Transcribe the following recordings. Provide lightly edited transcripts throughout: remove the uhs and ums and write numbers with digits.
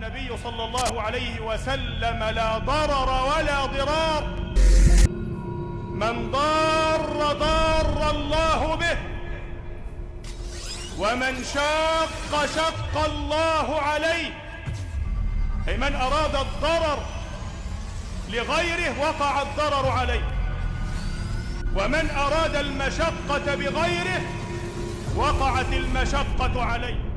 النبي صلى الله عليه وسلم: لا ضرر ولا ضرار، من ضار ضار الله به، ومن شاق شق الله عليه. أي من أراد الضرر لغيره وقع الضرر عليه، ومن أراد المشقة بغيره وقعت المشقة عليه.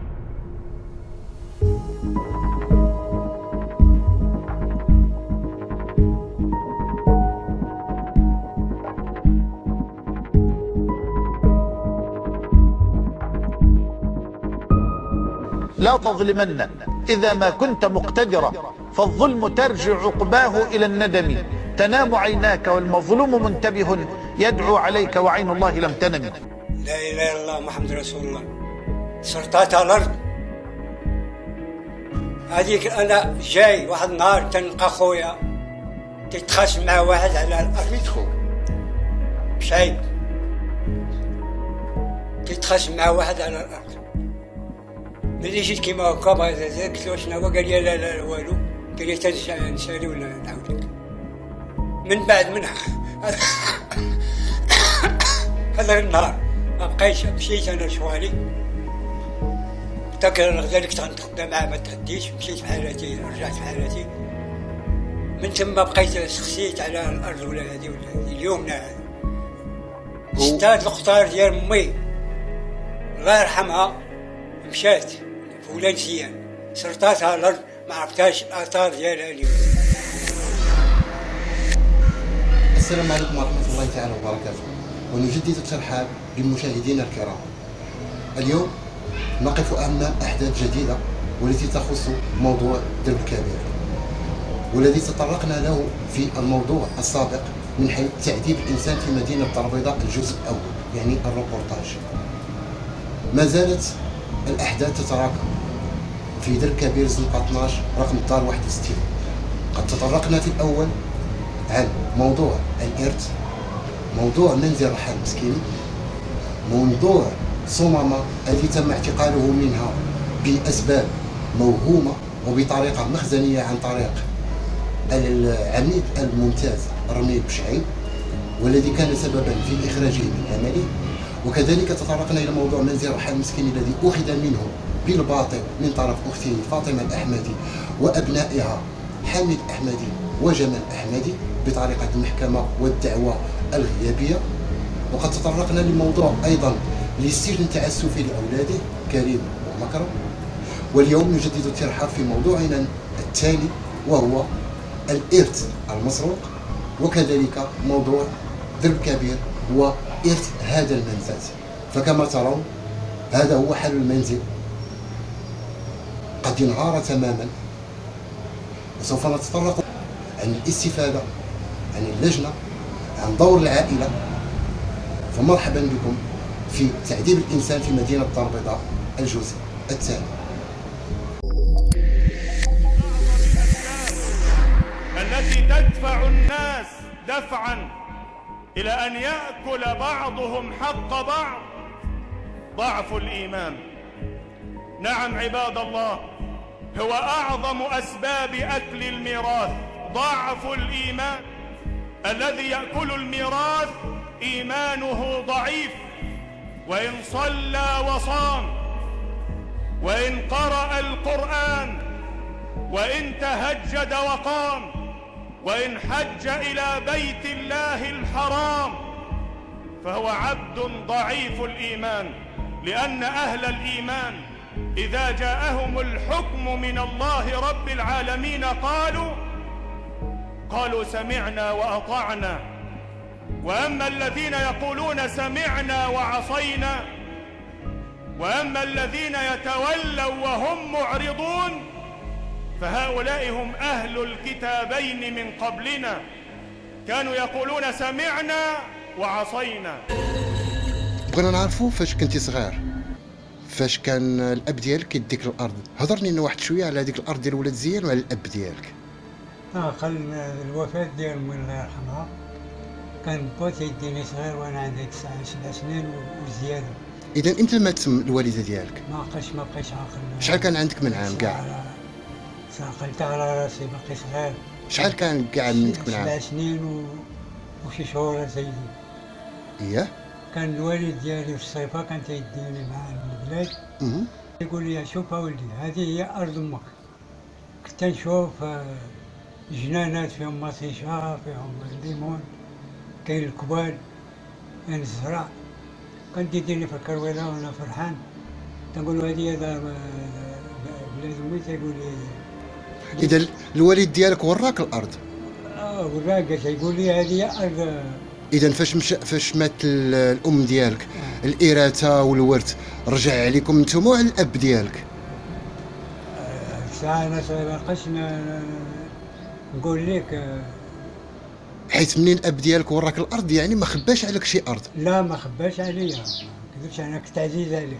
لا تظلمن إذا ما كنت مقتدرا، فالظلم ترجع عقباه إلى الندم. تنام عيناك والمظلوم منتبه، يدعو عليك وعين الله لم تنم. لا إله إلا الله محمد رسول الله. سرطات على الأرض هذيك، أنا جاي واحد النهار تنلقى خويا تتخاصم مع واحد على الأرض. ميت خوك شعيب تتخاصم مع واحد على الأرض. ملي جيت كيما هكا قلت له شنو هو؟ قال لي لا لا والو. قال لي تنسالي ولا نعاود لك. من بعد منها هذا النهار ما بقيتش، مشيت انا لشوالي تاكل الغدا اللي كنت غنتغدى معاه ما تغديتش، مشيت بحالاتي رجعت بحالاتي. من تما بقيت سخسيت على الارض ولا هذه ولا هذه. اليوم ستات القطار ديال امي الله يرحمها مشات فولانسيا، سرطاتها الارض ما عرفتهاش الاثار ديالها اليوم. السلام عليكم ورحمة الله تعالى وبركاته، ونجدد الترحاب بالمشاهدين الكرام. اليوم نقف أمام أحداث جديدة والتي تخص موضوع درب الكبير، والذي تطرقنا له في الموضوع السابق من حيث تعذيب الإنسان في مدينة درب البيضاء الجزء الأول، يعني الروبورتاج. ما زالت الأحداث تتراكم في درب كبير زنقة 12 رقم الدار 61. قد تطرقنا في الأول عن موضوع الإرث، موضوع منزل رحال مسكيني، موضوع صمامة التي تم اعتقاله منها بأسباب موهومة وبطريقة مخزنية عن طريق العميد الممتاز رميل بشعيب، والذي كان سببا في إخراجه من عمله. وكذلك تطرقنا إلى موضوع منزل رحال مسكيني الذي أخذ منه بالباطل من طرف أخته فاطمة الأحمدي وأبنائها حامد أحمدي وجمال أحمدي بطريقة المحكمة والدعوة الغيابية. وقد تطرقنا لموضوع أيضا للسجن التعسفي لأولاده كريم ومكرم. واليوم نجدد الترحاب في موضوعنا الثاني وهو الإرث المسروق، وكذلك موضوع درب كبير وإرث هذا المنزل. فكما ترون هذا هو حال المنزل، قد انهار تماما. وسوف نتطرق عن الاستفادة، عن اللجنة، عن دور العائلة. فمرحبا بكم في تعذيب الإنسان في مدينة درب البيضاء الجزء الثاني. التي تدفع الناس دفعا إلى أن يأكل بعضهم حق بعض ضعف الإيمان. نعم عباد الله، هو أعظم أسباب أكل الميراث ضعف الإيمان. الذي يأكل الميراث إيمانه ضعيف، وإن صلى وصام، وإن قرأ القرآن، وإن تهجد وقام، وإن حج إلى بيت الله الحرام، فهو عبد ضعيف الإيمان. لأن أهل الإيمان إذا جاءهم الحكم من الله رب العالمين قالوا سمعنا وأطعنا. وأما الذين يقولون سمعنا وعصينا، وأما الذين يتولوا وهم معرضون، فهؤلاء هم أهل الكتابين من قبلنا، كانوا يقولون سمعنا وعصينا. بغينا نعرفوا فاش كنتي صغير، فاش كان الاب ديالك يديك الارض، هضرني لنا واحد شويه على هذيك الارض ديال ولاد زيان وعلى الاب ديالك. قبل الوفاه ديال امي الله يرحمها كان بوتي يديني صغير وانا عندي 9 سنين وزياده. اذا امتى مات الوالده ديالك؟ ما بقيتش عاقل. شحال كان عندك من عام كاع؟ عقلت على راسي باقي صغير. شحال كان كاع من تكون 7 عام؟ سنين وشي شهور سيدي. اييه. كان الوالد ديالي في الصيفة كان تيديني معاه للبلاد، يقول لي شوف أولدي هذه هي أرض أمك. كنت نشوف جنانات فيهم مطيشة، فيهم الليمون، كاين الكبال، كاين الزرع. كان تيديني في الكرويلة وأنا فرحان، تنقول له هذه هي دار بلاد أمي. تيقول لي اذا الوالد ديالك وراك الارض؟ وراك تيقول لي هذه هي أرض. اذا فاش مات الام ديالك الإراثة والورث رجع عليكم نتوما وعلى الاب ديالك؟ ساعة أنا صغير نقول لك. حيت منين الاب ديالك وراك الارض يعني ما خباش عليك شي ارض. لا ما خباش عليا، ما كذبش، أنا كنت عزيز عليه.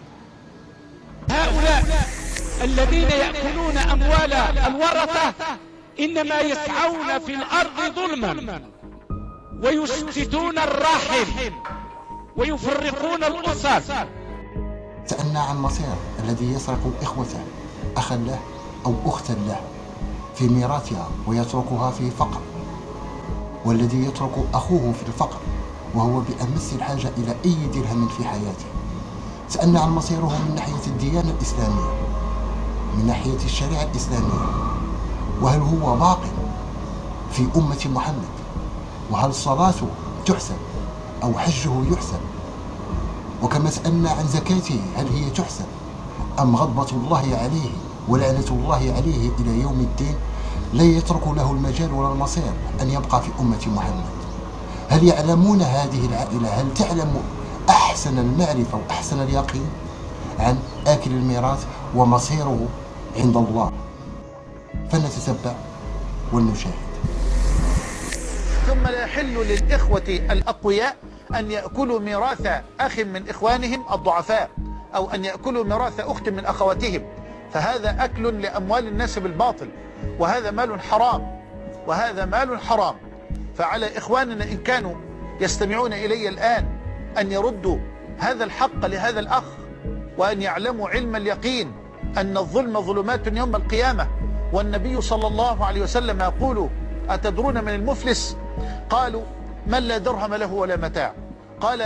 هؤلاء الذين يأكلون أموال الورثة إنما يسعون في الأرض ظلما ويشتتون الرحم ويفرقون الأسر. سألنا عن مصير الذي يسرق إخوته، أخا له أو أختا له، في ميراثها ويتركها في فقر، والذي يترك أخوه في الفقر وهو بأمس الحاجة إلى أي درهم في حياته. سألنا عن مصيره من ناحية الديانة الإسلامية، من ناحية الشريعة الإسلامية، وهل هو باق في أمة محمد؟ وهل صلاته تحسب أو حجه يحسب؟ وكما سألنا عن زكاته هل هي تحسب أم غضبة الله عليه ولعنة الله عليه إلى يوم الدين لا يترك له المجال ولا المصير أن يبقى في أمة محمد؟ هل يعلمون هذه العائلة، هل تعلم أحسن المعرفة وأحسن اليقين عن آكل الميراث ومصيره عند الله؟ فنتتبع ونشاهد. ثم لا يحل للإخوة الأقوياء أن يأكلوا ميراث أخ من إخوانهم الضعفاء، أو أن يأكلوا ميراث أخت من أخواتهم، فهذا أكل لأموال الناس بالباطل، وهذا مال حرام، وهذا مال حرام. فعلى إخواننا إن كانوا يستمعون إلي الآن أن يردوا هذا الحق لهذا الأخ، وأن يعلموا علم اليقين أن الظلم ظلمات يوم القيامة. والنبي صلى الله عليه وسلم يقول: أتدرون من المفلس؟ قالوا: من لا درهم له ولا متاع. قال: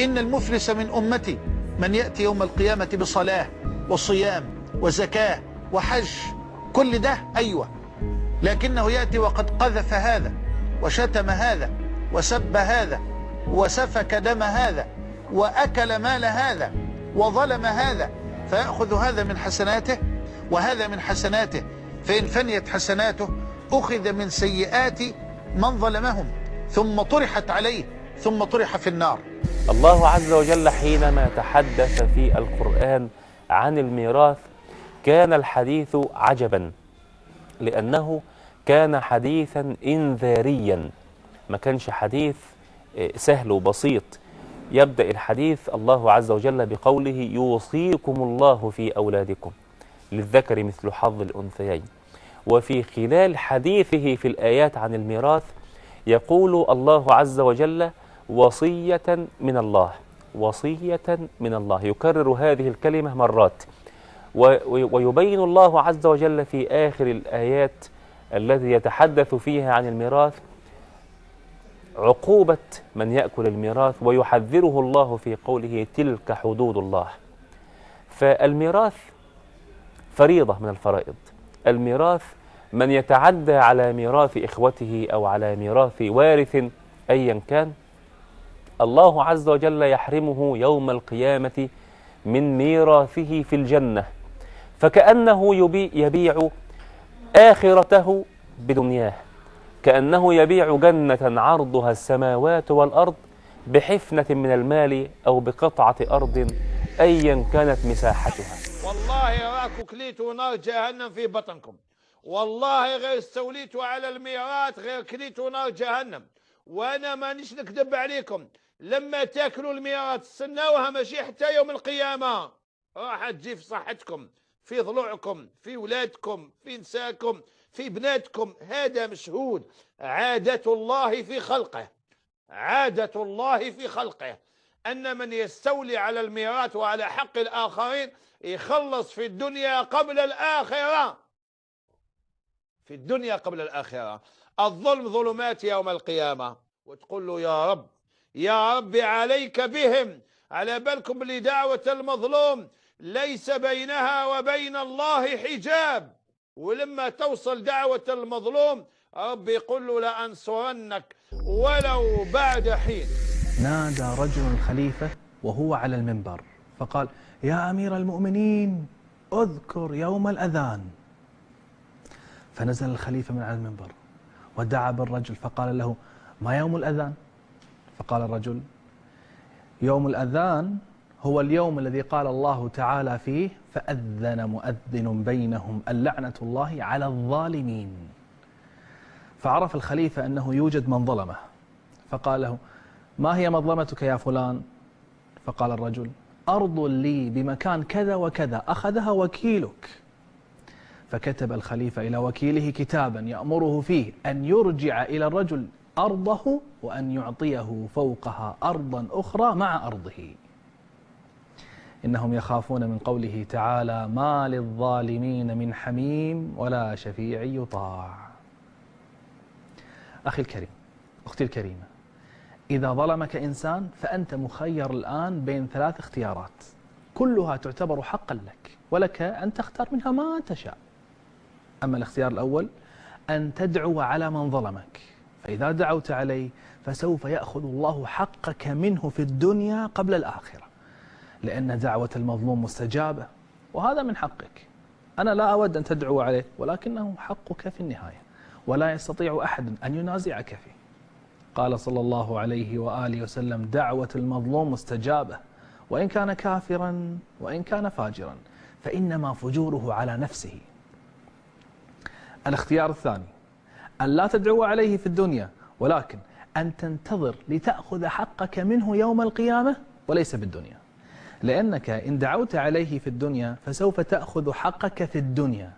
إن المفلس من أمتي من يأتي يوم القيامة بصلاة وصيام وزكاة وحج، كل ده أيوة، لكنه يأتي وقد قذف هذا وشتم هذا وسب هذا وسفك دم هذا وأكل مال هذا وظلم هذا، فيأخذ هذا من حسناته وهذا من حسناته، فإن فنيت حسناته أخذ من سيئات من ظلمهم ثم طرحت عليه ثم طرح في النار. الله عز وجل حينما تحدث في القرآن عن الميراث كان الحديث عجبا، لأنه كان حديثا إنذاريا، ما كانش حديث سهل وبسيط. يبدأ الحديث الله عز وجل بقوله: يوصيكم الله في أولادكم للذكر مثل حظ الأنثيين. وفي خلال حديثه في الآيات عن الميراث يقول الله عز وجل: وصية من الله، وصية من الله، يكرر هذه الكلمة مرات. ويبين الله عز وجل في آخر الآيات الذي يتحدث فيها عن الميراث عقوبة من يأكل الميراث، ويحذره الله في قوله: تلك حدود الله. فالميراث فريضة من الفرائض. الميراث من يتعدى على ميراث إخوته أو على ميراث وارث أيا كان، الله عز وجل يحرمه يوم القيامة من ميراثه في الجنة، فكأنه يبيع آخرته بدنياه، كأنه يبيع جنة عرضها السماوات والأرض بحفنة من المال أو بقطعة أرض أيا كانت مساحتها. والله راكو كليتوا نار جهنم في بطنكم، والله غير استوليتوا على الميراث غير كليتوا نار جهنم. وانا مانيش نكذب عليكم، لما تاكلوا الميراث استناوها ماشي حتى يوم القيامة، راح تجي في صحتكم، في ضلوعكم، في ولادكم، في نساكم، في بناتكم. هذا مشهود، عادة الله في خلقه، عادة الله في خلقه أن من يستولي على الميراث وعلى حق الآخرين يخلص في الدنيا قبل الآخرة. في الدنيا قبل الآخرة. الظلم ظلمات يوم القيامة، وتقول له يا رب يا رب عليك بهم. على بالكم اللي دعوة المظلوم ليس بينها وبين الله حجاب، ولما توصل دعوة المظلوم رب يقول له لأنصرنك ولو بعد حين. نادى رجل الخليفة وهو على المنبر فقال: يا أمير المؤمنين اذكر يوم الأذان. فنزل الخليفة من على المنبر ودعا بالرجل فقال له: ما يوم الأذان؟ فقال الرجل: يوم الأذان هو اليوم الذي قال الله تعالى فيه: فأذن مؤذن بينهم اللعنة الله على الظالمين. فعرف الخليفة أنه يوجد من ظلمه فقال له: ما هي مظلمتك يا فلان؟ فقال الرجل: أرض لي بمكان كذا وكذا أخذها وكيلك. فكتب الخليفة إلى وكيله كتابا يأمره فيه أن يرجع إلى الرجل أرضه وأن يعطيه فوقها أرضا أخرى مع أرضه. إنهم يخافون من قوله تعالى: ما للظالمين من حميم ولا شفيع يطاع. أخي الكريم، أختي الكريمة، إذا ظلمك إنسان فأنت مخير الآن بين 3 اختيارات كلها تعتبر حقا لك، ولك أن تختار منها ما تشاء. أما الاختيار الأول أن تدعو على من ظلمك، فإذا دعوت عليه فسوف يأخذ الله حقك منه في الدنيا قبل الآخرة، لأن دعوة المظلوم مستجابة وهذا من حقك. أنا لا أود أن تدعو عليه ولكنه حقك في النهاية، ولا يستطيع أحد أن ينازعك فيه. قال صلى الله عليه وآله وسلم: دعوة المظلوم مستجابة وإن كان كافرا وإن كان فاجرا، فإنما فجوره على نفسه. الاختيار الثاني أن لا تدعو عليه في الدنيا، ولكن أن تنتظر لتأخذ حقك منه يوم القيامة وليس بالدنيا، لأنك إن دعوت عليه في الدنيا فسوف تأخذ حقك في الدنيا،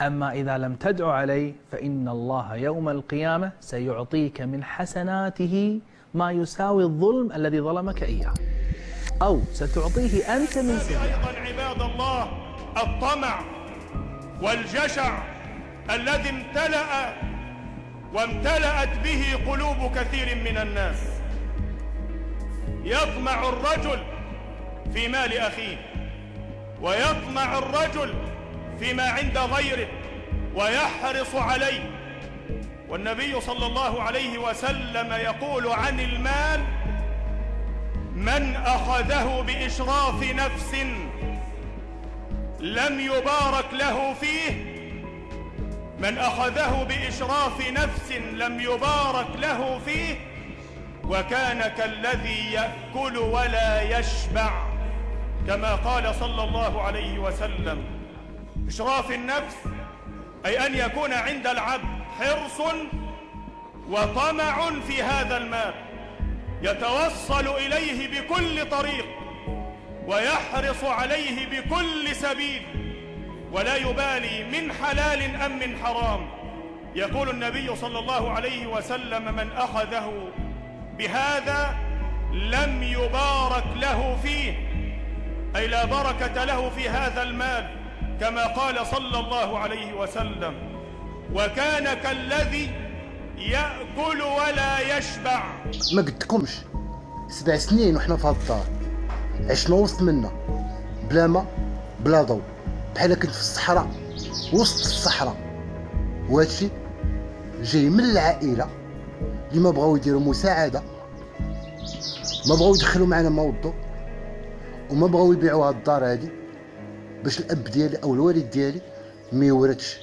أما إذا لم تدعو عليه فإن الله يوم القيامة سيعطيك من حسناته ما يساوي الظلم الذي ظلمك إياه، أو ستعطيه أنت من سيئة. أيضا عباد الله الطمع والجشع الذي وامتلأت به قلوب كثير من الناس. يطمع الرجل في مال أخيه، ويطمع الرجل فيما عند غيره ويحرص عليه. والنبي صلى الله عليه وسلم يقول عن المال: من أخذه بإشراف نفس لم يبارك له فيه، من أخذه بإشراف نفس لم يبارك له فيه، وكان كالذي يأكل ولا يشبع، كما قال صلى الله عليه وسلم. إشراف النفس أي أن يكون عند العبد حرص وطمع في هذا المال، يتوصل إليه بكل طريق ويحرص عليه بكل سبيل، ولا يبالي من حلال أم من حرام. يقول النبي صلى الله عليه وسلم: من أخذه بهذا لم يبارك له فيه، أي لا بركة له في هذا المال، كما قال صلى الله عليه وسلم: وكان كالذي يأكل ولا يشبع. ما قلتكمش 7 سنين وحنا في هاد الدار، عشنا وسط منا بلا ما بلا ضوء، بحال كنت في الصحراء وسط الصحراء. وهادشي جاي من العائله اللي ما بغاو يديروا مساعده، ما بغاو يدخلوا معنا ما وضو، وما بغاو يبيعوا هاد الدار هادي باش الاب ديالي او الوالد ديالي ما يورثش.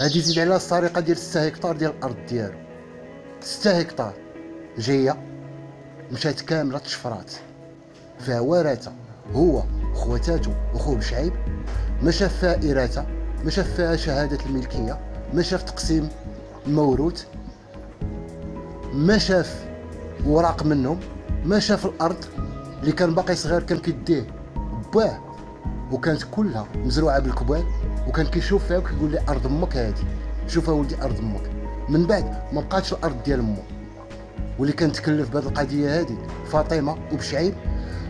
هادي زيد على السرقه ديال 6 هكتار ديال الارض ديالو. 6 هكتار جايه مشات كامله تشفرات، فيها ورثه هو خواتاتو وخوه بشعيب، ما شاف فيها إراثة، ما شاف فيها شهادة الملكية، ما شاف تقسيم الموروث، ما شاف وراق منهم، ما شاف الأرض اللي كان باقي صغير كان كيديه باه، وكانت كلها مزروعة بالكبال، وكان كيشوف فيها وكيقول لي أرض أمك هادي، شوفها ولدي أرض أمك. من بعد ما بقاتش الأرض ديال أمه، واللي كان تكلف بهذه القضية هادي فاطمة وبشعيب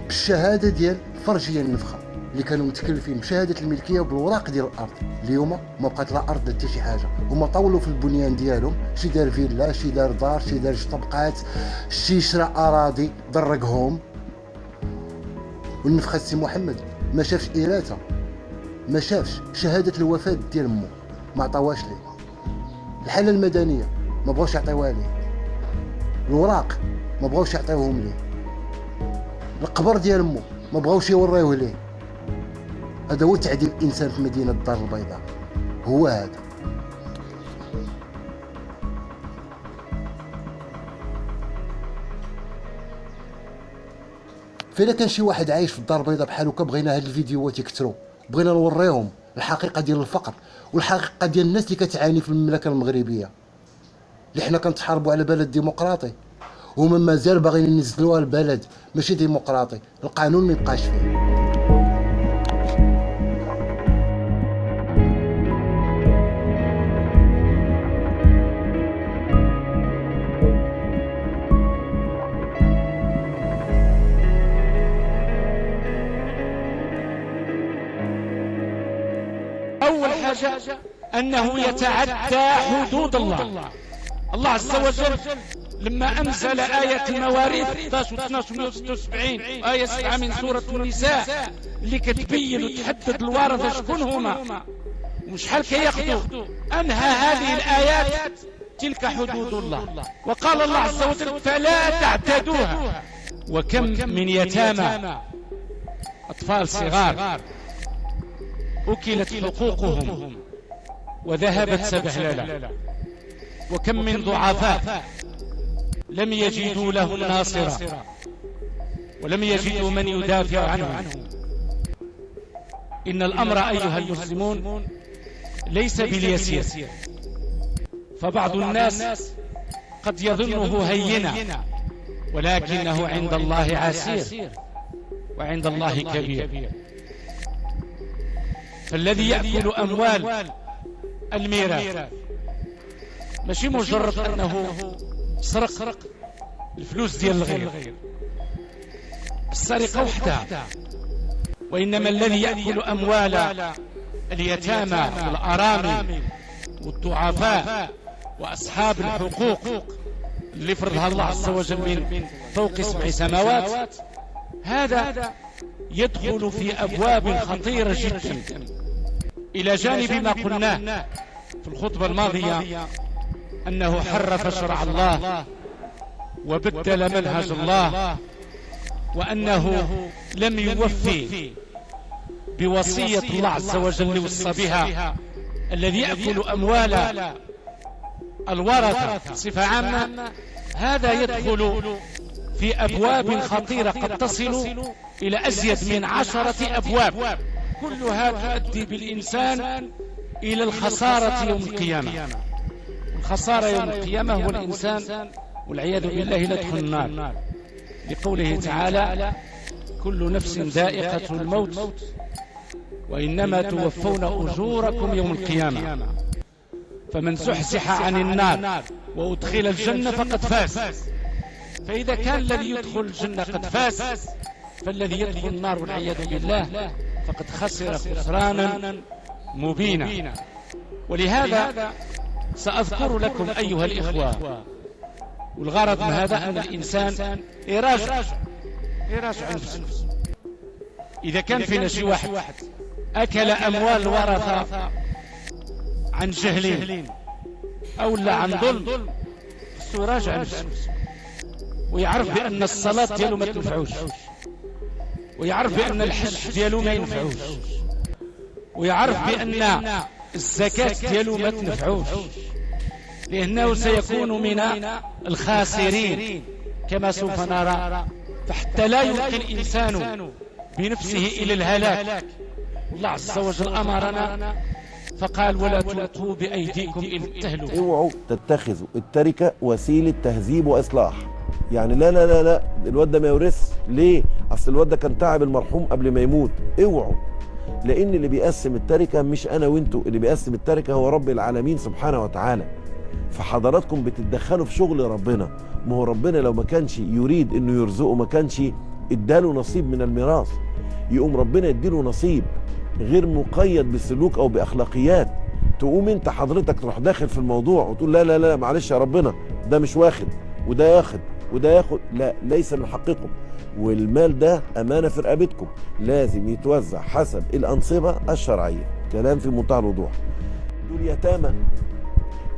بالشهادة ديال فرجية النفخة اللي كانوا متكلفين بشهاده الملكيه وبالوراق ديال الارض. اليوم ما بقات لا ارض لا حتى شي حاجه. هما طولوا في البنيان ديالهم، شي دار فيلا، شي دار دار، شي دار طبقات، شي شرا اراضي درقهم. والنفخه سي محمد ما شافش إراثة، ما شافش شهاده الوفاه ديال مو، ما عطاوهاش ليه. الحاله المدنيه ما بغاوش يعطيوها ليه، الوراق ما بغاوش يعطيوهم ليه، القبر ديال مو ما بغاوش يوريوه ليه. هذا هو تعذيب الانسان في مدينه الدار البيضاء، هو هذا. فإلا كان شي واحد عايش في الدار البيضاء بحال هكا، بغينا هاد الفيديوهات يكثروا، بغينا نوريهم الحقيقه ديال الفقر والحقيقه ديال الناس اللي كتعاني في المملكه المغربيه، اللي حنا كنتحاربوا على بلد ديمقراطي، وهما مازال باغيين ينزلوها البلد ماشي ديمقراطي، القانون ما يبقاش فيه. أول حاجة أنه يتعدى حدود الله. الله عز وجل لما أنزل آية المواريث 11 و 1276 آية 7 من سورة النساء اللي كتبين وتحدد الورثة شكون هما وشحال كياخذوا، أنهى هذه الآيات تلك حدود الله، وقال الله عز وجل فلا تعتدوها. وكم من يتامى أطفال صغار أكلت حقوقهم وذهبت سبهللة، وكم من ضعفاء لم يجدوا لهم ناصرا ولم يجدوا من يدافع عنهم. إن الأمر أيها المسلمون ليس باليسير، فبعض الناس قد يظنه هينا ولكنه عند الله عسير وعند الله كبير. فالذي يأكل أموال الميراث ماشي مجرد أنه سرق الفلوس ديال الغير، السرقة وحدها، وإنما الذي يأكل أموال اليتامى والأرامل والضعفاء وأصحاب الحقوق اللي فرضها الله عز وجل من فوق 7 سماوات، هذا يدخل في أبواب خطيرة جدا. إلى جانب ما قلناه في الخطبة الماضية أنه حرف شرع الله وبدل منهج الله، وأنه لم يوفي بوصية الله عز وجل وصى بها. الذي يأكل أموال الورثة بصفة عامة هذا يدخل في أبواب خطيرة قد تصل إلى أزيد من 10 أبواب، كلها تؤدي بالإنسان إلى الخسارة يوم القيامة. الخسارة يوم القيامة هو الإنسان والعياذ بالله لا يدخل النار، لقوله تعالى كل نفس ذائقة الموت وإنما توفون أجوركم يوم القيامة، فمن زحزح عن النار وأدخل الجنة فقد فاز. فإذا كان الذي يدخل الجنة قد فاز، فالذي يدخل النار والعياذ بالله فقد خسر خسرانا مبينا. ولهذا سأذكر لكم أيها الإخوة، والغرض من هذا أن الإنسان يراجع نفسه. إذا كان فينا شي واحد أكل أموال الورثة عن جهل أو لا عن ظلم، يراجع نفسه ويعرف بأن الصلاة ديالو ما تنفعوش، ويعرف بأن الحج ديالو ما ينفعوش، ويعرف بأن الزكاة ديالو ما تنفعوش، لأنه سيكون من الخاسرين كما سوف نرى. فحتى لا يلقي الإنسان بنفسه إلى الهلاك، الله عز وجل أمرنا فقال ولا تلقوا بأيديكم إلى التهلكة. اوعوا تتخذوا التركة وسيلة تهذيب وإصلاح. يعني لا لا لا لا الواد ده ما يورث ليه؟ أصل الواد ده كان تعب المرحوم قبل ما يموت. اوعوا، لأن اللي بيقسم التركة مش أنا وأنتوا، اللي بيقسم التركة هو رب العالمين سبحانه وتعالى. فحضراتكم بتتدخلوا في شغل ربنا. ما هو ربنا لو ما كانش يريد إنه يرزقه ما كانش اداله نصيب من الميراث. يقوم ربنا يديله نصيب غير مقيد بالسلوك او باخلاقيات. تقوم انت حضرتك تروح داخل في الموضوع وتقول لا لا لا معلش يا ربنا، ده مش واخد وده ياخد وده ياخد. لا، ليس من حقكم، والمال ده امانه في رقبتكم، لازم يتوزع حسب الانصبه الشرعيه. كلام في منتهى الوضوح. دول يتامى،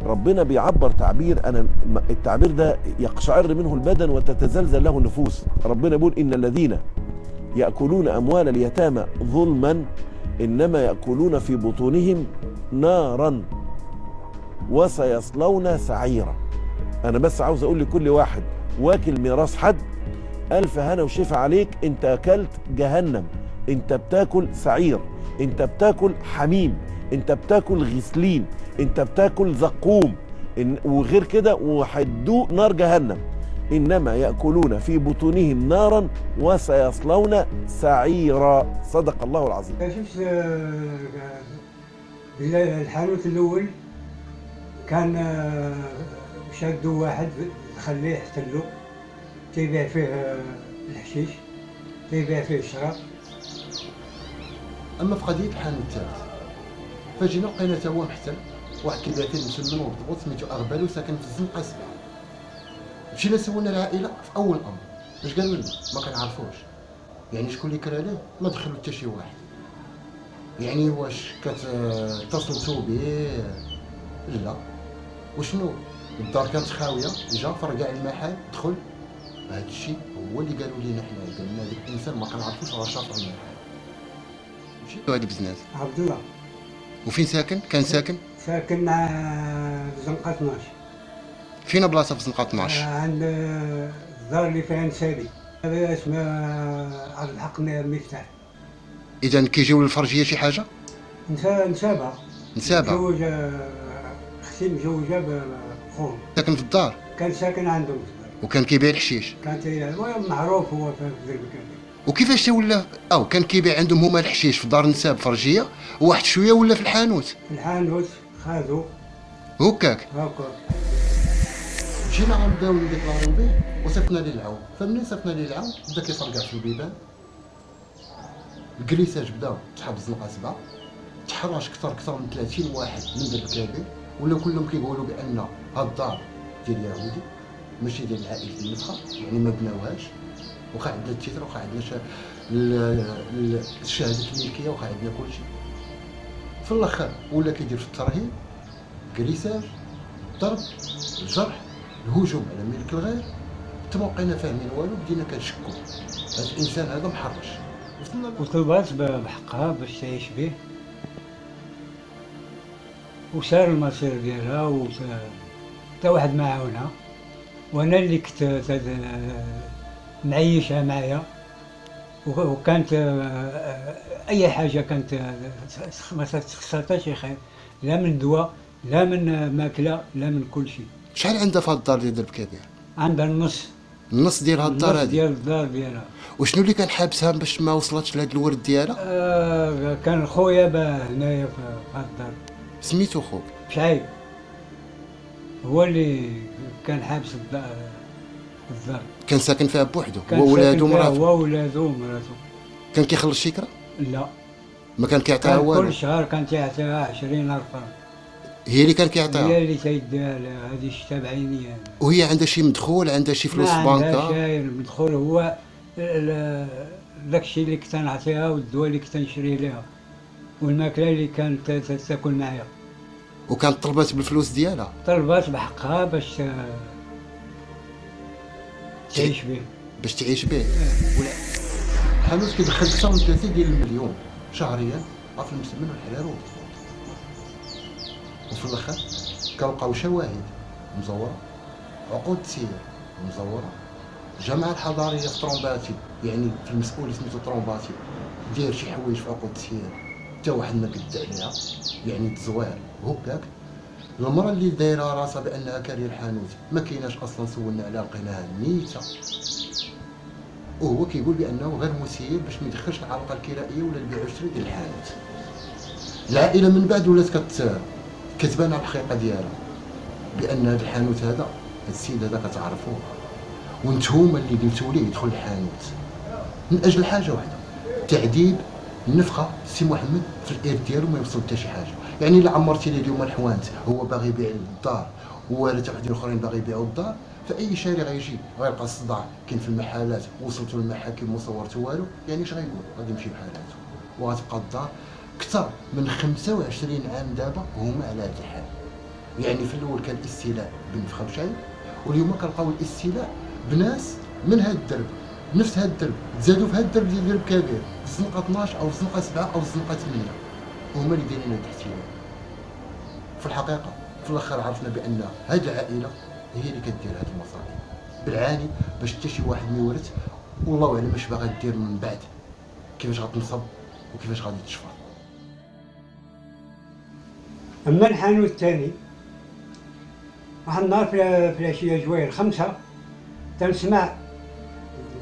ربنا بيعبر تعبير، انا التعبير ده يقشعر منه البدن وتتزلزل له النفوس. ربنا بيقول ان الذين ياكلون اموال اليتامى ظلما انما ياكلون في بطونهم نارا وسيصلون سعيرا. انا بس عاوز اقول لكل واحد واكل ميراث حد، الف هنا وشفا عليك، انت اكلت جهنم، انت بتاكل سعير، انت بتاكل حميم، انت بتاكل غسلين، انت بتاكل زقوم، وغير كده وهتدوق نار جهنم. انما ياكلون في بطونهم نارا وسيصلون سعيرا. صدق الله العظيم. شفت الحانوت الاول كان شادوا واحد خليه يحتلو، تيبيع فيه الحشيش، تيبيع فيه الشراب. اما في قضيه الحانوت الثالث فجينا لقينا تا هو محتل، واحد كيبيع فيه مسمن ومضبوط سميتو اغبال وساكن في الزنقه 7. مشينا سولنا العائله في اول امر، اش قالوا لنا؟ ما كنعرفوش. يعني شكون اللي كرا ليه؟ ما دخلوا حتى شي واحد. يعني واش كتصلتوا به؟ لا. وشنو؟ الدار كانت خاويه، جا فرقع المحل، دخل. هذا الشيء هو اللي قالوا لنا حنا، قال لنا هذاك الانسان ما كنعرفوش راه شاف المحل. مشيتو هذا بزناز. عبد الله. وفين ساكن؟ كان ساكن؟ ساكن مع زنقه 12. فينا بلاصه في زنقه 12؟ عند الدار اللي فيها نسالي، هذا اسمه على الحق مفتاح. اذا كيجيو للفرجيه شي حاجه؟ نسابها. متزوجه اختي مزوجه بخوهم. ساكن في الدار؟ كان ساكن عندهم. وكان كيبيع الحشيش؟ كان المهم معروف هو في الدرب. وكيفاش ولا كان كيبيع عندهم هما الحشيش في دار نساب فرجيه، وواحد شويه ولا في الحانوت؟ في الحانوت خذوا هكاك. جينا غنبداو نديكلاريو به وصيفطنا ليه العون. فمنين صيفطنا ليه العون بدا كيصرقع في البيبان، الكريساج بداو تحب الزنقه 7، تحرش اكثر من 30 واحد من درب كابير، ولا كلهم كيقولوا بان هاد الدار ديال يهودي ماشي ديال عائله النفخه، يعني ما بناوهاش، واخا عندنا التيتر، واخا عندنا الشهاده الملكيه، واخا عندنا كلشي. في الاخر ولا كيدير في الترهيب، كريساج، ضرب، الجرح، الهجوم على ملك الغير. حتى ما بقينا فاهمين والو، بدينا كنشكوا هذا الانسان هذا محرش. وطلبات بحقها باش تعيش به، وسار المصير ديالها، حتى واحد ما عاونها، وانا اللي كنت معيشها معايا. وكانت اي حاجه كانت ما تخسرتها شي خير، لا من دواء لا من ماكله لا من كل شيء. شحال عندها في هاد الدار ديال درب كبير؟ عندها النص ديال هاد الدار هذه؟ النص ديال الدار ديالها. وشنو اللي كان حابسها باش ما وصلتش لهاد الورد ديالها؟ كان خويا باه هنايا في هاد الدار. سميتو خوك؟ شعيب، هو اللي كان حابس الدار. كان ساكن فيها بوحدو هو ولادو ومراته؟ هو ولادو ومراته. كان كيخلص شيكرا؟ لا، ما كان كيعطيها والو؟ كل شهر كان تيعطيها 20,000 فرنك. هي اللي كان كيعطيها؟ هي اللي تيديها لها، هذه شتا بعينيا. وهي عندها شي مدخول، عندها شي فلوس في بنكة؟ ما عندها شي مدخول، هو داكشي اللي كنت نعطيها والدواء اللي كنت نشري لها والماكله اللي كانت تاكل معايا. وكانت طلبات بالفلوس ديالها؟ طلبات بحقها باش تعيش به. باش تعيش به؟ ولا الحانوت كيدخل اكثر من 3 ديال المليون شهريا في المسمن والحلال وفي الاخر كنلقاو شواهد مزوره، عقود تسيير مزوره، الجامعه الحضاريه في طرومباتي، يعني في المسؤول سميتو طرومباتي داير شي حوايج في عقود تسيير حتى واحد ما كد عليها، يعني تزوير هكاك. المراه اللي دايره راسها بانها كاريه الحانوت ما كايناش اصلا، سولنا عليها لقيناها ميته، وهو كيقول بانه غير مسير باش ما يدخلش العلاقه الكرائيه ولا البيع والشراء ديال الحانوت. العائله من بعد ولات كتبان على الحقيقه ديالها بان هذا الحانوت هذا السيد هذا كتعرفوه، وانتوما اللي قلتوا ليه يدخل الحانوت من اجل حاجه واحده، تعذيب النفقه سي محمد في الارث ديالو ما يوصل حتى شي حاجه. يعني الا عمرتي لي اليوم الحوانت هو باغي يبيع الدار ووالد واحد الاخرين باغي يبيعوا الدار، فاي شاري غيجي غيلقى الصداع كاين في المحلات، وصلتوا للمحاكم وما صورتوا والو، يعني اش غيقول؟ غادي يمشي بحالاتو وغتبقى الدار اكثر من 25 عام دابا هما على هذا الحال. يعني في الاول كان الاستيلاء بالنفخه بشعيب، واليوم كنلقاو الاستيلاء بناس من هذا الدرب، نفس هذا الدرب زادوا في هذا الدرب ديال درب كبير، في الزنقه 12 او في الزنقه 7 او في الزنقه 8 هما اللي دايرين هذا الاحتلال. في الحقيقه في الاخر عرفنا بان هذه العائله هي اللي كدير هذه المصالح بالعاني باش حتى شي واحد ما يورث، والله اعلم اش باغا دير من بعد، كيفاش غتنصب وكيفاش غادي تشفر. اما الحانوت الثاني واحد النهار في العشيه جويل 5 تنسمع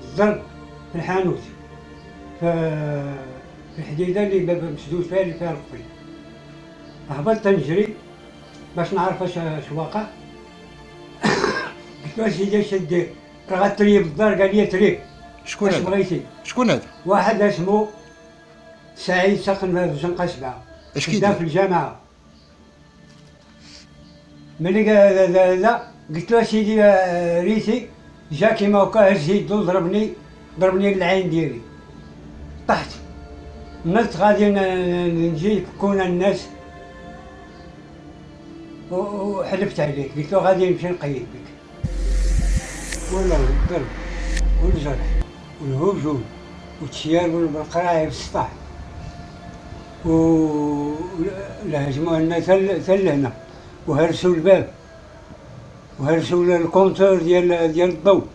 الضرب في الحانوت في الحديده اللي مسدود فيها اللي فيها القفل. هبطت نجري باش نعرف اش واقع. قلت له سيدي اش دير؟ راه غتريب الدار. قال لي تريب. شكون هذا؟ بغيتي؟ شكون هذا؟ واحد اسمه سعيد ساكن في الزنقه 7. اش كيدير؟ في الجامعه. ملي قال لا قلت له سيدي ريتي جا كيما هكا هز يدو ضربني العين ديالي. طحت نلت غادي نجي كون الناس وحلفت عليك. قلت له غادي نمشي نقيد بك. ولا الضرب والجرح والهجوم والتشيار والقراعي في السطح والهجموا لنا حتى لهنا وهرسوا الباب وهرسوا الكونتور ديال الضوء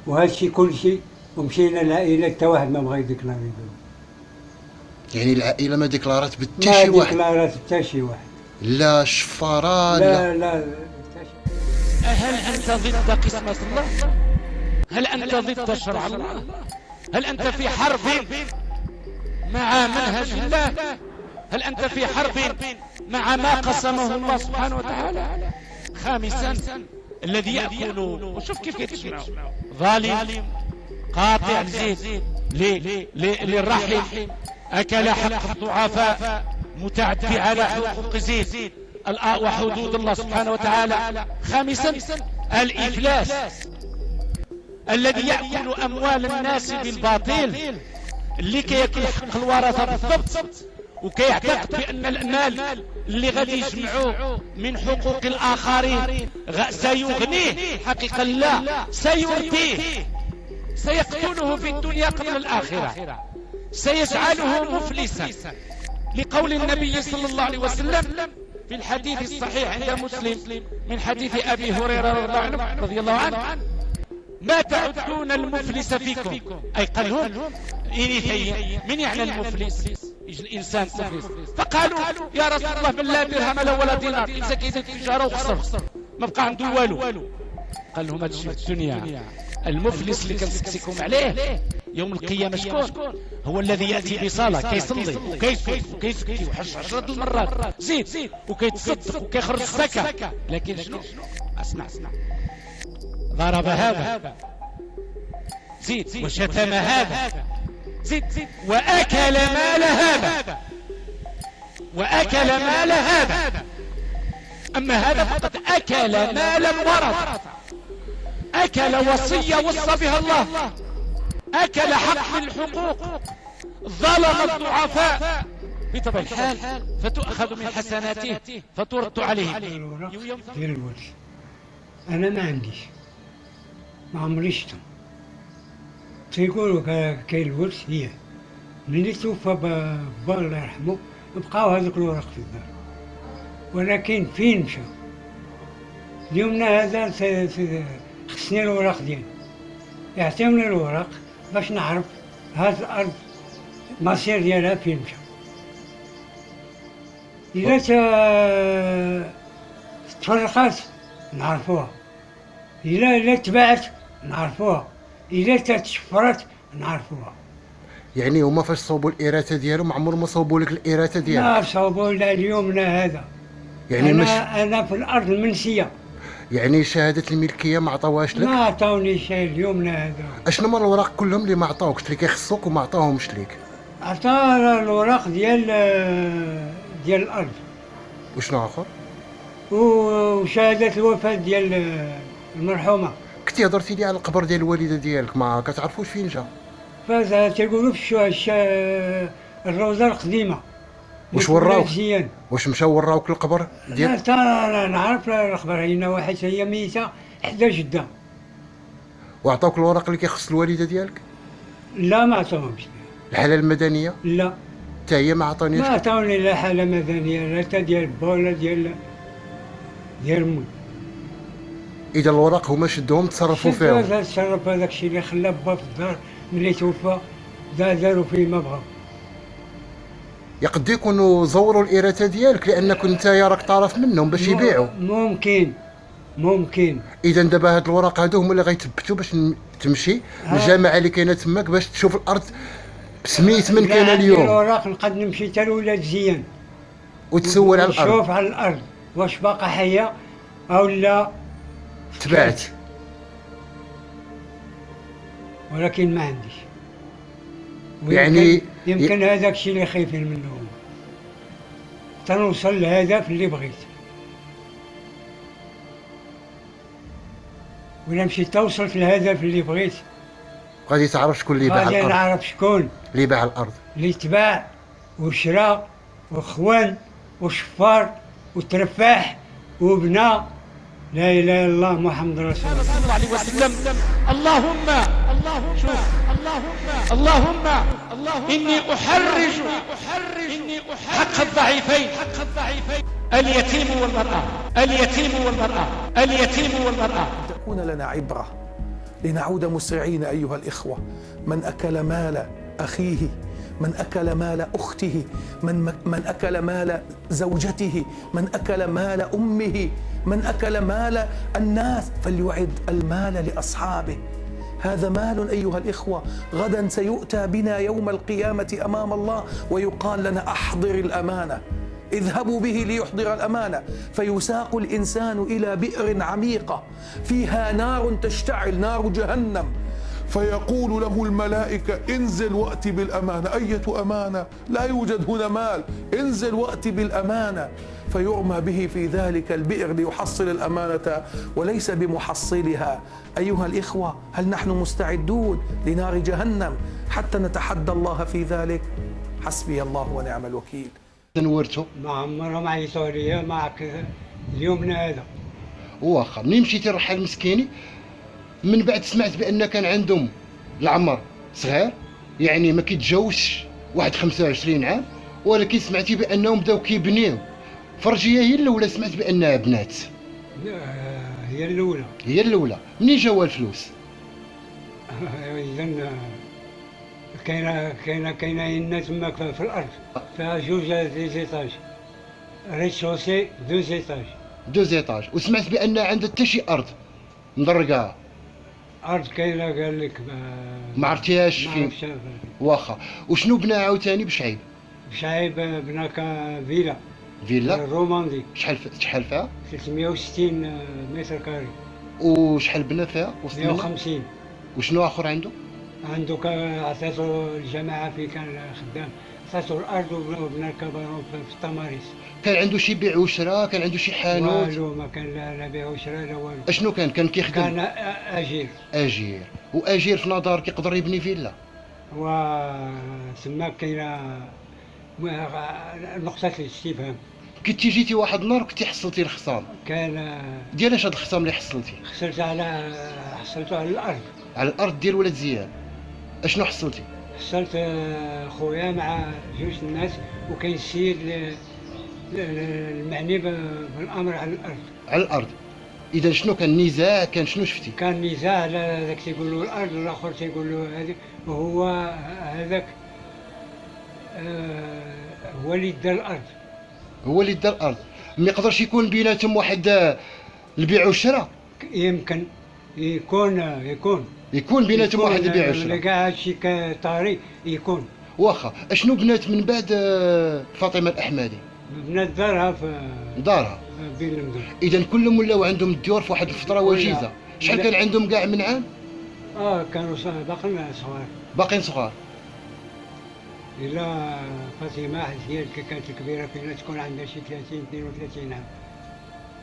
وهادشي كلشي. ومشينا للعائله حتى واحد ما بغى يديكلاري الباب. يعني العائله ما ديكلارات حتى شي واحد؟ ما ديكلارات حتى شي واحد. لا شفاره لا هل أنت ضد قسمة الله؟ هل أنت ضد شرع الله؟ هل أنت في حرب مع منهج الله؟ هل أنت في حرب مع ما قسمه الله سبحانه وتعالى؟ خامسا الذي يأكل، وشوف كيف يتسمع، ظالم قاطع الزيت للرحم، أكل حق الضعفاء، متعدي على حقوق زيد وحدود الله سبحانه وتعالى. خامسا الإفلاس الذي يأكل أموال الناس بالباطل، اللي كيأكل حق الورثة بالضبط وكيعتقد بأن المال اللي غادي يجمعوه من حقوق الآخرين سيغنيه. حقيقة لا، سيرديه، سيقتله في الدنيا قبل الآخرة، سيجعله مفلسا. لقول النبي صلى الله عليه وسلم في الحديث الصحيح عند مسلم من حديث أبي هريرة رضي الله عنه: ما تعدون المفلس فيكم؟ أي قال لهم من يعني المفلس؟ الإنسان مفلس. فقالوا يا رسول الله من لا درهم له ولا دينار، إنسان كيزيد في التجارة وخسر ما بقى عنده والو. قال لهم هادشي في الدنيا. المفلس اللي كنسكسكم عليه يوم القيامة شكون؟ هو الذي يأتي بصلاة كيصلي وكيسجد وكيزكي ويحج 10 المرات زيد وكيتصدق وكيخرج الزكاة، لكن شنو؟ اسمع ضرب هذا زيد وشتم هذا زيد وأكل مال هذا أما هذا فقد أكل مالا ورث، أكل وصية وصى بها الله، أكل حق الحقوق، ظلم الضعفاء بطبع الحال، فتؤخذ من حسناته فترد عليه. ديال الورث أنا ما عنديش، ما عمري شفتهم. تيقولوا كاين الورث هي ملي توفى با الله يرحمه بقاو هذوك الوراق في الدار، ولكن فين مشاو؟ اليومنا هذا خصني الوراق ديالي، يعطيوني الوراق باش نعرف هاد الأرض المصير ديالها فين مشى. إلا تفرقات نعرفوها، إلا تباعت نعرفوها، إلا تشفرت نعرفوها. يعني هما فاش صوبوا الإراثة ديالهم عمرهم ما صوبوا لك الإراثة ديالهم؟ لا صوبوا لا اليومنا هذا. يعني أنا في الأرض المنسية. يعني شهاده الملكيه ما عطاوهاش لك؟ ما عطاوني شيء اليومنا هذا. اشنو هما الوراق كلهم اللي ما عطاوكش اللي كيخصوك وما عطاوهمش ليك؟ عطانا الوراق ديال الارض وشنو اخر؟ وشهاده الوفاه ديال المرحومه. كنتي هضرتي لي على القبر ديال الوالده ديالك، ما كتعرفوش فين جا؟ فاز تيقولوا في الروضه القديمه. واش وراوك؟ واش مشاو وراوك القبر ديال؟ لا انا نعرف الخبر، هي واحد هي ميته حدا جده. وعطاوك الوراق اللي كيخص الوالده ديالك؟ لا ما عطاوهمش. الحاله المدنيه؟ لا حتى هي ما عطاونيش؟ ما عطاوني لا حاله مدنيه لا حتى ديال با ولا ديال امي. اذا الوراق هما شدوهم تصرفوا فيهم؟ تصرف هذاك الشيء اللي خلى با في الدار ملي توفى داروا فيه ما بغاو. يقد يكونوا زوروا الإرثة ديالك لأنك انت راك طرف منهم باش يبيعوا. ممكن. إذا دابا هاد الوراق هادو هما اللي غيثبتوا باش تمشي الجماعة اللي كاينة تماك باش تشوف الأرض بسميت من كاينة اليوم. الوراق نقد نمشي حتى لولاد زيان وتسول على الأرض. نشوف على الأرض واش باقا حية أو لا تبعت. ولكن ما عنديش. يعني يمكن هذاك الشيء اللي خايفين منه تنوصل للهدف اللي بغيت. ولا مشيت توصلت للهدف اللي بغيت غادي تعرف شكون اللي باع الأرض. غادي نعرف شكون اللي باع الأرض، اللي تباع وشرا وخوان وشفار وترفاح وبنى. لا اله الا الله محمد رسول الله صلى الله عليه وسلم. اللهم اني احرج حق الضعيفين اليتيم والمرأة تكون لنا عبرة لنعود مسرعين أيها الإخوة. من أكل مال أخيه، من أكل مال أخته، من أكل مال زوجته، من أكل مال أمه، من أكل مال الناس فليعد المال لأصحابه. هذا مال أيها الإخوة غدا سيؤتى بنا يوم القيامة أمام الله ويقال لنا أحضر الأمانة، اذهبوا به ليحضر الأمانة، فيساق الإنسان إلى بئر عميقة فيها نار تشتعل، نار جهنم، فيقول له الملائكة انزل وأتي بالأمانة. أية أمانة؟ لا يوجد هنا مال، انزل وأتي بالأمانة. فيرمى به في ذلك البئر ليحصل الأمانة وليس بمحصلها. أيها الإخوة، هل نحن مستعدون لنار جهنم حتى نتحدى الله في ذلك؟ حسبي الله ونعم الوكيل. تنورتوا؟ ما عمرهم عيطوا لي معك اليومنا هذا. واخا منين مشيتي الرحال مسكيني من بعد سمعت بأن كان عندهم العمر صغير، يعني ما كيتجاوزش واحد 25 عام، ولكن سمعتي بأنهم بداو كيبنيو. فرجيه هي الأولى سمعت بأنها بنات. هي الأولى. هي الأولى. منين جاوا الفلوس؟ إذا كاينه تماك في الأرض فيها جوج زيتاج، ريتشوسي دو زيتاج. وسمعت بأن عندها حتى شي أرض مدرقة. أرض كاينه قال لك ما عرفتيهاش فين؟ واخا. وشنو بنا عاوتاني بشعيب؟ بشعيب بنا فيلا روماندي. شحال فيها؟ 360 متر كاري. وشحال بنا فيها؟ 150. وشنو اخر عنده؟ عنده عطاتو الجماعه في كان خدام، عطاتو الارض وبنى الكبارون في التماريس. كان عنده شي بيع وشراء؟ كان عنده شي حانوت؟ والو ما كان لا بيع وشراء لا والو. اشنو كان كيخدم؟ كان اجير. واجير في نظرك يقدر يبني فيلا؟ تما كاينه نقطة الاستفهام. كنتي جيتي واحد النهار كنتي حصلتي الخصام؟ كان ديالاش هاد الخصام اللي حصلتي؟ حصلته على الأرض. على الأرض ديال ولاد زيان. اشنو حصلتي؟ حصلت خويا مع جوج الناس، وكاين السيد المعني بالأمر على الأرض. على الأرض. إذا شنو كان نزاع؟ كان شنو شفتي؟ كان نزاع على هذاك تيقول له الأرض والآخر تيقول له هذيك، وهو هذاك هو اللي دا الارض. هو اللي دا الارض. ما يقدرش يكون بيناتهم واحد البيع والشراء؟ يمكن يكون بيناتهم واحد البيع والشراء. كاع هادشي كطاري يكون. واخا. اشنو بنات من بعد فاطمه الاحمدي؟ بنات دارها في دارها بين المدن. اذا كلهم ولاو عندهم الديور في واحد الفتره وجيزه. شحال كان عندهم كاع من عام؟ كانوا باقيين صغار. باقيين صغار. إلا فاطمة هي اللي كانت الكبيرة فينا تكون عندها شي 30 32 عام.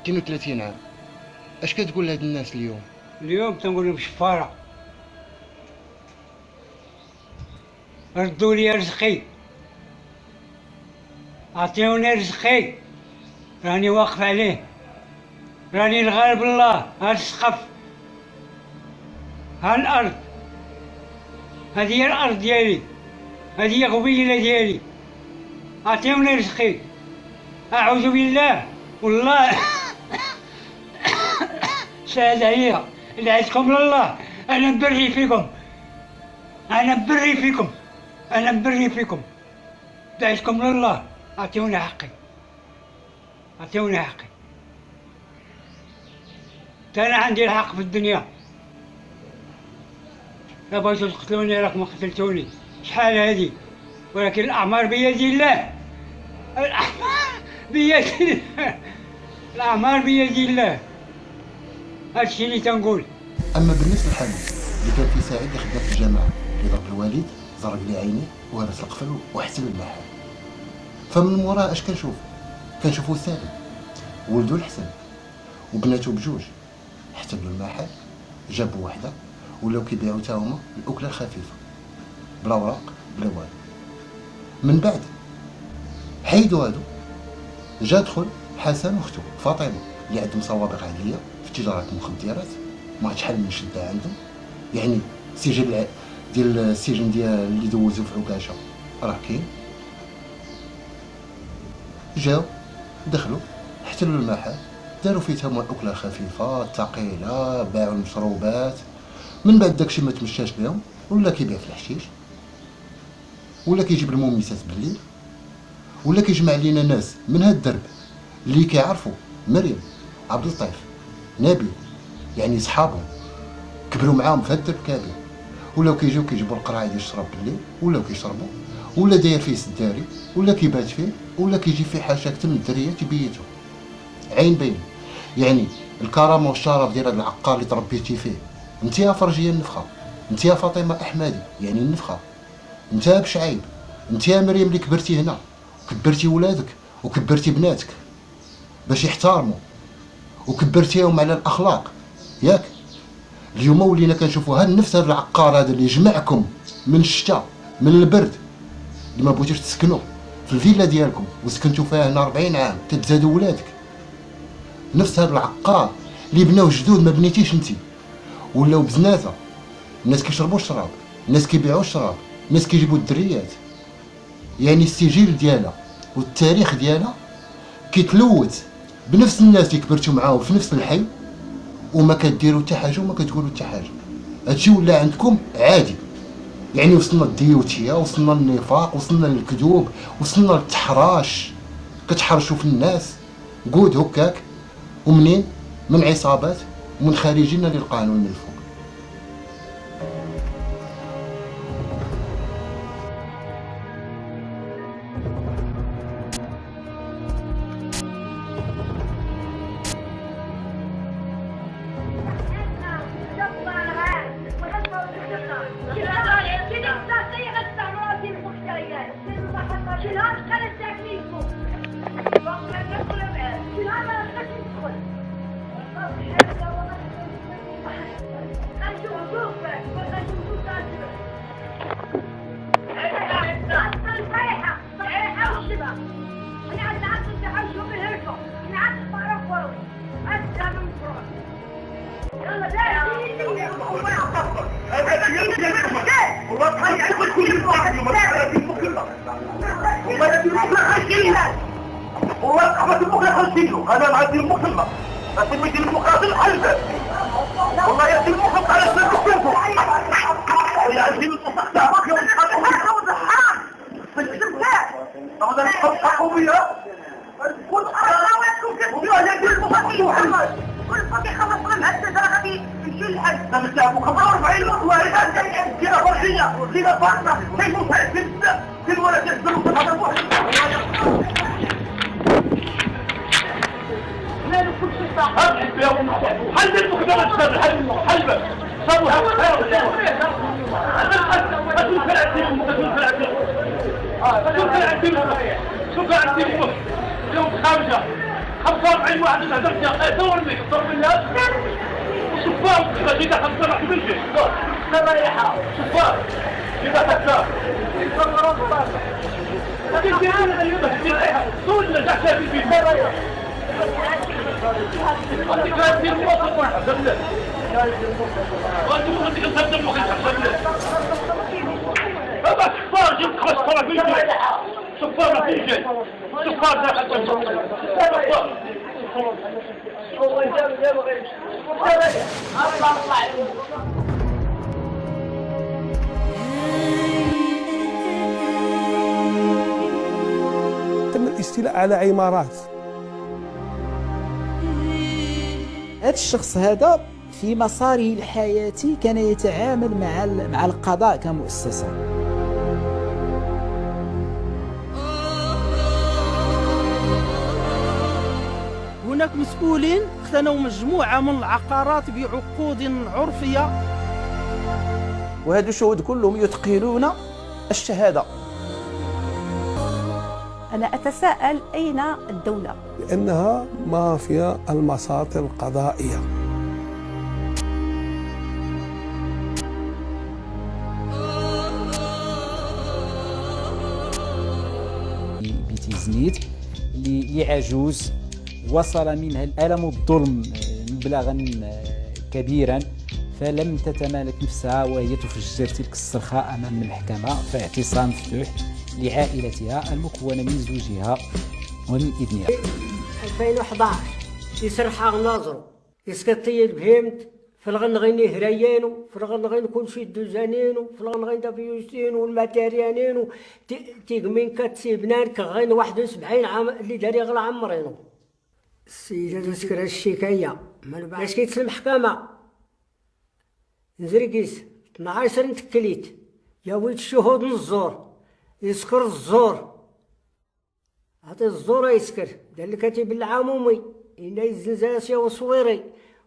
32 عام. اش كتقول لهاد الناس اليوم؟ اليوم تنقول لهم شفارة. ردوا لي رزقي. عطيوني رزقي. راني واقف عليه. راني الغالب الله. ها السقف. ها الأرض. هذه هي الأرض ديالي. هذه هي قبيلة ديالي. عطيوني رزقي. أعوذ بالله والله شاهد عليا اللي عندكم لله. أنا مبري فيكم. أنا مبري فيكم. أنا مبري فيكم. دعيتكم لله. أعطيوني حقي. أعطيوني حقي. أنا عندي الحق في الدنيا. لا بغيتوا تقتلوني راكم قتلتوني. شحال هذه؟ ولكن الأعمار بيد الله. الأعمار بيد الله. الأعمار بيد الله. هادشي اللي تنقول. اما بالنسبه لحامد اللي كان في سعيد اللي خدام في الجامعه اللي ضرب الوالد زرق لي عينيه وهرس القفل وحسب المحل. فمن موراها اش كنشوف؟ كنشوفو سالم ولدو الحسن وبناتو بجوج احتلوا المحل جابوا وحده ولاو كيبيعوا تا هما الاكله الخفيفه بلا اوراق بلا والو. من بعد حيدوا هادو جا دخل حسن واختو فاطمه اللي عندهم سوابق عاليه في تجاره المخدرات ما عرفتش شحال من شده عندهم. يعني السجن ديال السجن ديال اللي دوزو في عكاشه راه كاين. جاو دخلوا احتلوا المحل داروا فيه تما الاكله الخفيفه الثقيله باعوا المشروبات. من بعد داكشي ما تمشاش بهم ولا كيبيع في الحشيش ولا كيجيب المومسات بالليل ولا كيجمع لينا ناس من هاد الدرب اللي كيعرفوا مريم عبد اللطيف نبيل يعني صحابهم كبروا معاهم في هاد الدرب كامل ولاو كيجيو كيجيبوا القراعي ديال الشراب بالليل ولاو كيشربوا ولا داير فيه سداري ولا كيبات فيه ولا كيجي فيه حاشاكت من الدريات يبيتو عين بين. يعني الكرامه والشرف ديال هاد العقار اللي تربيتي فيه انت يا فرجيه النفخه، انت يا فاطمه احمدي يعني النفخه، انت يا بشعيب، انت يا مريم اللي كبرتي هنا وكبرتي ولادك وكبرتي بناتك باش يحترموا وكبرتيهم على الاخلاق ياك. اليوم ولينا كنشوفوا هاد نفس هاد العقار هذا اللي جمعكم من الشتاء من البرد اللي ما بغيتوش تسكنوا في الفيلا ديالكم وسكنتوا فيها هنا 40 عام تتزادوا ولادك. نفس هاد العقار اللي بناو جدود ما بنيتيش انت ولاو بزنازه. الناس كيشربوا الشراب، الناس كيبيعوا الشراب، الناس كيجيبوا الدريات. يعني السجل ديالها والتاريخ ديالها كيتلوث بنفس الناس اللي كبرتوا معاهم في نفس الحي وما كديروا حتى حاجه وما كتقولوا حتى حاجه. هادشي ولا عندكم عادي. يعني وصلنا للديوتيه، وصلنا للنفاق، وصلنا للكذوب، وصلنا للتحراش. كتحرشوا في الناس قود هكاك ومنين؟ من عصابات ومن خارجين للقانون من الفوق. انا معدي المخلة لكن مش المخاط الحلبة والله يأتي المخلط على السنة السنة ويأتي المخلط تعبك يوم الحرام في الاستمتاع طبعا الحب حقومية كل حراواتكم كتبوا يأتي المخلط محمد كل فقي خلصنا مهدد رغبي يمشي الحج تمتعبوا 45 مطوارد كده فرحية كده فرحة كيف مساعد في الولد يحضروا في هذا المحلط اليوم خارجة 45 واحد هدرت يا أخي دور منك ضرب الناس وصفار كذا جيدا 5 واحد بالجيش لا رايحة صفار جيدا حكام لكن في عالم اليوم رايحة طول نجاح في البيت لا رايحة أنت كانت في المواطن واحد زملة وأنت مخلص تقدم مخلص زملة هذا صفار جيب 5 طلع في البيت صفار ما في شيء صفار داخل صفار تم الاستيلاء على عمارات. هذا الشخص هذا في مساره الحياتي كان يتعامل مع القضاء كمؤسسة. هناك مسؤولين اقتنوا مجموعة من العقارات بعقود عرفية، وهذو الشهود كلهم يثقلون الشهادة. أنا أتساءل أين الدولة؟ لأنها مافيا المساطر القضائية. بتزنيت لعجوز وصل منها الألم والظلم مبلغا كبيرا، فلم تتمالك نفسها وهي تفجر تلك الصرخة أمام المحكمة في اعتصام مفتوح لعائلتها المكونة من زوجها ومن ابنها. 2011 يسرحها ناظرو يسكتي البهيمت في الغنغيني هريانو في الغنغين كلشي دوزانينو في الغنغين دافيوستين والماتاريانينو تيغمين كتسيبنان كغين 71 عام اللي داري غلا عمرينو. السيدة تذكر الشكاية باش كيتسلم المحكمة نزرقيس 12 نتكليت يا ولد الشهود الزور يسكر الزور عطي الزور يسكر دار الكاتب العمومي إن الزنزاسيا وصويري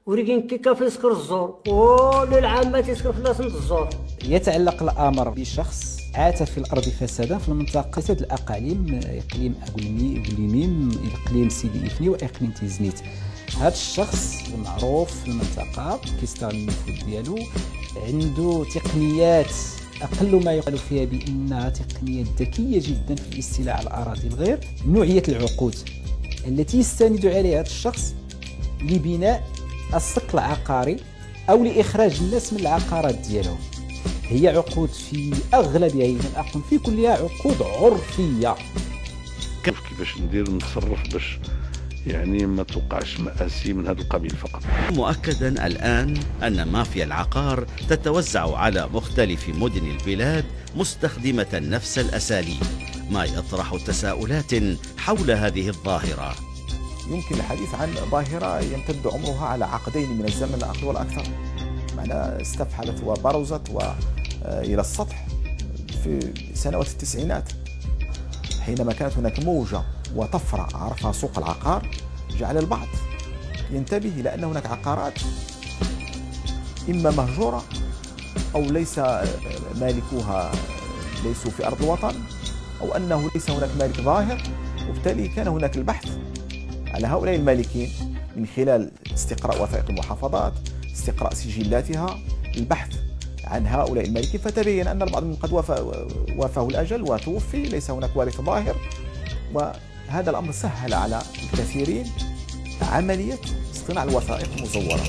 وريقين كيكا في يسكر الزور كل العامة تسكر في لاسنة الزور. يتعلق الأمر بشخص عاث في الأرض فسادا في المنطقة الأقاليم إقليم أقليميم إقليم سيدي إفني وإقليم تيزنيت. هذا الشخص المعروف في المنطقة كيستغل النفوذ ديالو، عنده تقنيات أقل ما يقال فيها بأنها تقنيات ذكية جدا في الاستيلاء على الأراضي الغير. نوعية العقود التي يستند عليها هذا الشخص لبناء الصك العقاري أو لإخراج الناس من العقارات ديالهم هي عقود في أغلبها إذا لم أقل في كلها عقود عرفية. كيفاش ندير نتصرف باش يعني ما توقعش مآسي من هذا القبيل فقط. مؤكدا الآن أن مافيا العقار تتوزع على مختلف مدن البلاد مستخدمة نفس الأساليب، ما يطرح تساؤلات حول هذه الظاهرة. يمكن الحديث عن ظاهرة يمتد عمرها على عقدين من الزمن لا أقل ولا أكثر، معناها استفحلت وبرزت إلى السطح في سنوات التسعينات حينما كانت هناك موجة وطفرة عرفها سوق العقار، جعل البعض ينتبه إلى أن هناك عقارات إما مهجورة أو ليس مالكوها ليسوا في أرض الوطن أو أنه ليس هناك مالك ظاهر، وبالتالي كان هناك البحث على هؤلاء المالكين من خلال استقراء وثائق المحافظات، استقراء سجلاتها، البحث عن هؤلاء المالكين، فتبين أن البعض منهم قد وافاه الأجل وتوفي، ليس هناك وارث ظاهر. وهذا الأمر سهل على الكثيرين عملية اصطناع الوثائق المزورة.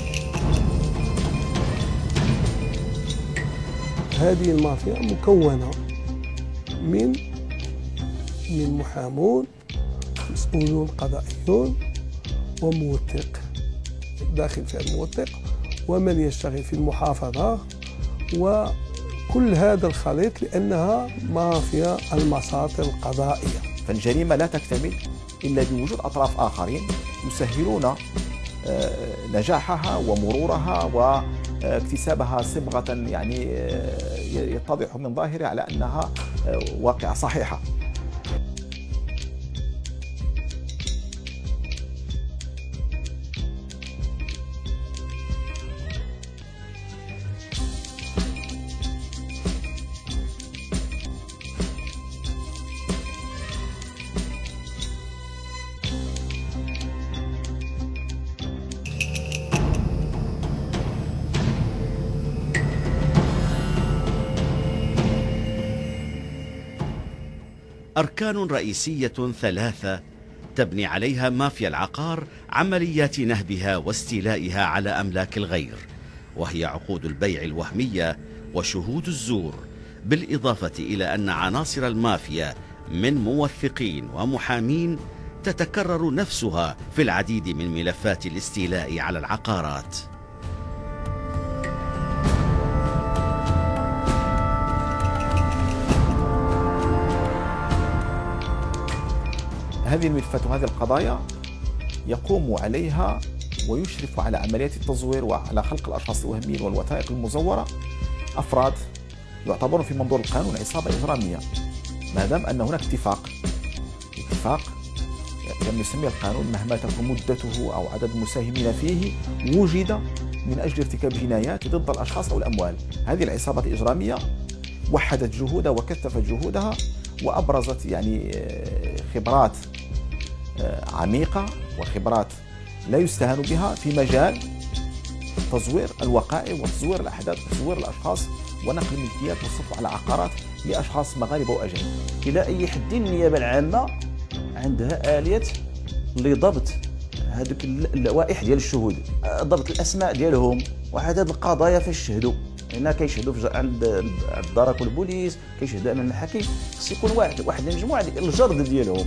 هذه المافيا مكونة من محامون، مسؤولون قضائيون، وموثق داخل في الموثق، ومن يشتغل في المحافظة، وكل هذا الخليط لأنها مافيا المساطر القضائية. فالجريمة لا تكتمل إلا بوجود أطراف آخرين يسهلون نجاحها ومرورها واكتسابها صبغة يعني يتضح من ظاهرها على أنها واقعة صحيحة. أركان رئيسية ثلاثة تبني عليها مافيا العقار عمليات نهبها واستيلائها على أملاك الغير، وهي عقود البيع الوهمية وشهود الزور، بالإضافة إلى أن عناصر المافيا من موثقين ومحامين تتكرر نفسها في العديد من ملفات الاستيلاء على العقارات. هذه الملفات وهذه القضايا يقوم عليها ويشرف على عمليات التزوير وعلى خلق الأشخاص الوهميين والوثائق المزورة أفراد يعتبرون في منظور القانون عصابة إجرامية، ما دام أن هناك اتفاق كما يسميه القانون مهما تكون مدته أو عدد المساهمين فيه وجد من أجل ارتكاب جنايات ضد الأشخاص أو الأموال. هذه العصابة الإجرامية وحدت جهودها وكثفت جهودها وأبرزت يعني خبرات عميقة وخبرات لا يستهان بها في مجال تزوير الوقائع وتزوير الأحداث وتزوير الأشخاص ونقل الملكيات والسطو على عقارات لأشخاص مغاربة وأجانب. إلى أي حد النيابة العامة عندها آلية لضبط هذوك اللوائح ديال الشهود، ضبط الأسماء ديالهم وعدد القضايا فاش شهدوا، هنا كيشهدوا عند الدرك والبوليس، كيشهدوا امام المحاكم، خص يكون واحد المجموعه ديال الجرد ديالهم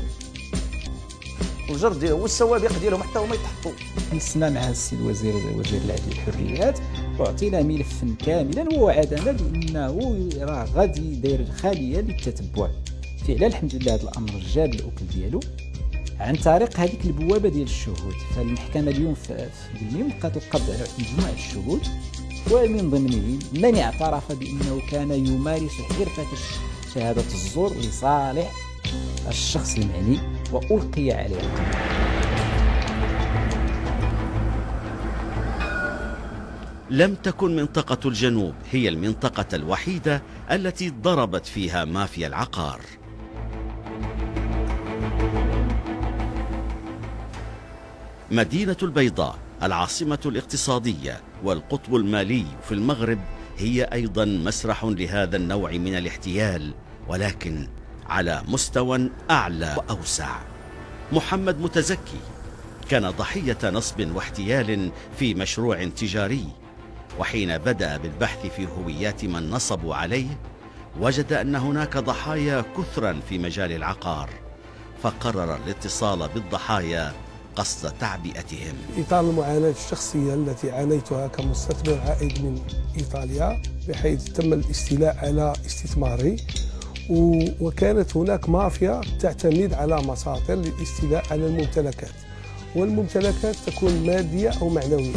والسوابق ديالهم حتى هما يتحطوا. جلسنا مع السيد وزير العدل والحريات وعطينا ملفا كاملا ووعدنا بانه راه غادي يدير خاليه للتتبع. فعلا الحمد لله هذا الامر جاب الاكل ديالو عن طريق هذيك البوابه ديال الشهود. فالمحكمه اليوم في قلميم لقات القبض على مجموعه الشهود ومن ضمنهم من اعترف بانه كان يمارس حرفه شهاده الزور لصالح الشخص المعني والقي عليه القبض. لم تكن منطقة الجنوب هي المنطقة الوحيدة التي ضربت فيها مافيا العقار. مدينة البيضاء العاصمة الاقتصادية والقطب المالي في المغرب هي أيضا مسرح لهذا النوع من الاحتيال، ولكن على مستوى أعلى وأوسع. محمد متزكي كان ضحية نصب واحتيال في مشروع تجاري، وحين بدأ بالبحث في هويات من نصبوا عليه وجد أن هناك ضحايا كثرا في مجال العقار، فقرر الاتصال بالضحايا قصد تعبئتهم. إطار المعاناة الشخصية التي عانيتها كمستثمر عائد من إيطاليا، بحيث تم الاستيلاء على استثماري، وكانت هناك مافيا تعتمد على مساطر للاستيلاء على الممتلكات، والممتلكات تكون مادية أو معنوية.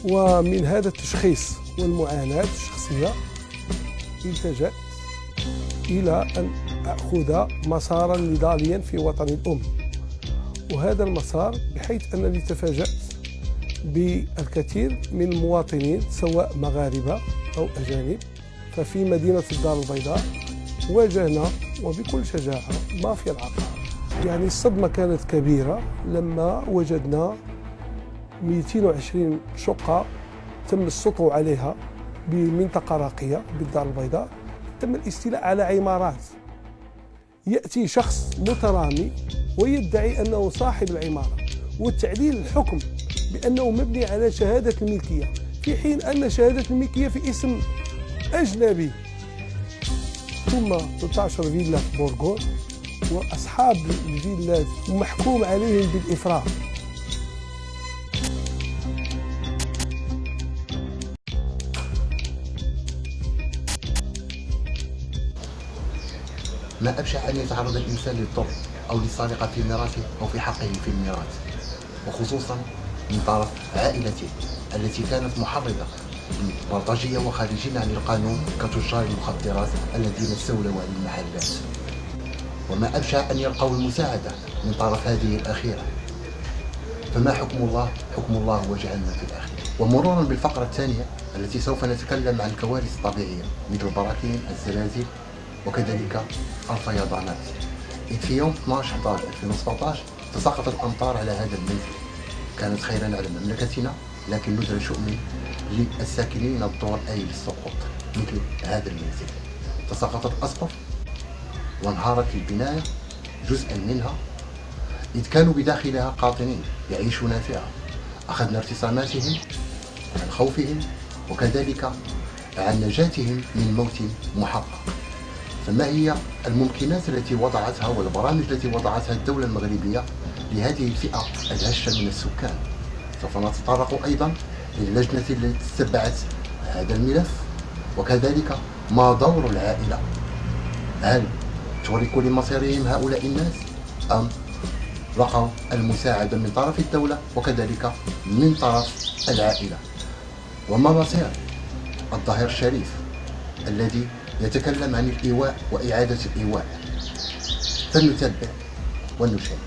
ومن هذا التشخيص والمعاناة الشخصية التجأت إلى أن أخذ مسارا نضاليا في وطني الأم، وهذا المسار بحيث أنني تفاجأت بالكثير من المواطنين سواء مغاربة أو أجانب. ففي مدينة الدار البيضاء واجهنا وبكل شجاعة مافيا العقار. يعني الصدمة كانت كبيرة لما وجدنا 220 شقة تم السطو عليها بمنطقة راقية بالدار البيضاء، تم الاستيلاء على عمارات. يأتي شخص مترامي ويدعي أنه صاحب العمارة وتعديل الحكم بأنه مبني على شهادة الملكية، في حين أن شهادة الملكية في اسم أجنبي. ثم 13 فيلا في بورغون، وأصحاب الفيلات محكوم عليهم بالإفراط. ما أبشع أن يتعرض الإنسان للضرب أو للسرقة في ميراثه أو في حقه في الميراث، وخصوصا من طرف عائلته التي كانت محرضة بلطجية وخارجين عن القانون كتجار المخدرات الذين استولوا على المحلات. وما أبشع أن يلقوا المساعدة من طرف هذه الأخيرة. فما حكم الله؟ حكم الله هو جهنم في الآخرة. ومرورا بالفقرة الثانية التي سوف نتكلم عن الكوارث الطبيعية مثل البراكين، الزلازل، وكذلك الفيضانات. إذ في يوم 12/11/2017 تساقطت الأمطار على هذا المنزل، كانت خيرا على مملكتنا، لكن نزل شؤم للساكنين الدور أي للسقوط مثل هذا المنزل. تساقطت أسقف وانهارت البناية جزءا منها، إذ كانوا بداخلها قاطنين يعيشون فيها. أخذنا ارتساماتهم عن خوفهم وكذلك عن نجاتهم من موت محقق. فما هي الممكنات التي وضعتها والبرامج التي وضعتها الدولة المغربية لهذه الفئة الهشة من السكان؟ سوف نتطرق أيضا للجنة التي تتبعت هذا الملف، وكذلك ما دور العائلة. هل تركوا لمصيرهم هؤلاء الناس أم لقوا المساعدة من طرف الدولة وكذلك من طرف العائلة؟ وما مصير الظهير الشريف الذي يتكلم عن الإيواء وإعادة الإيواء؟ فلنتبع ونشاهد.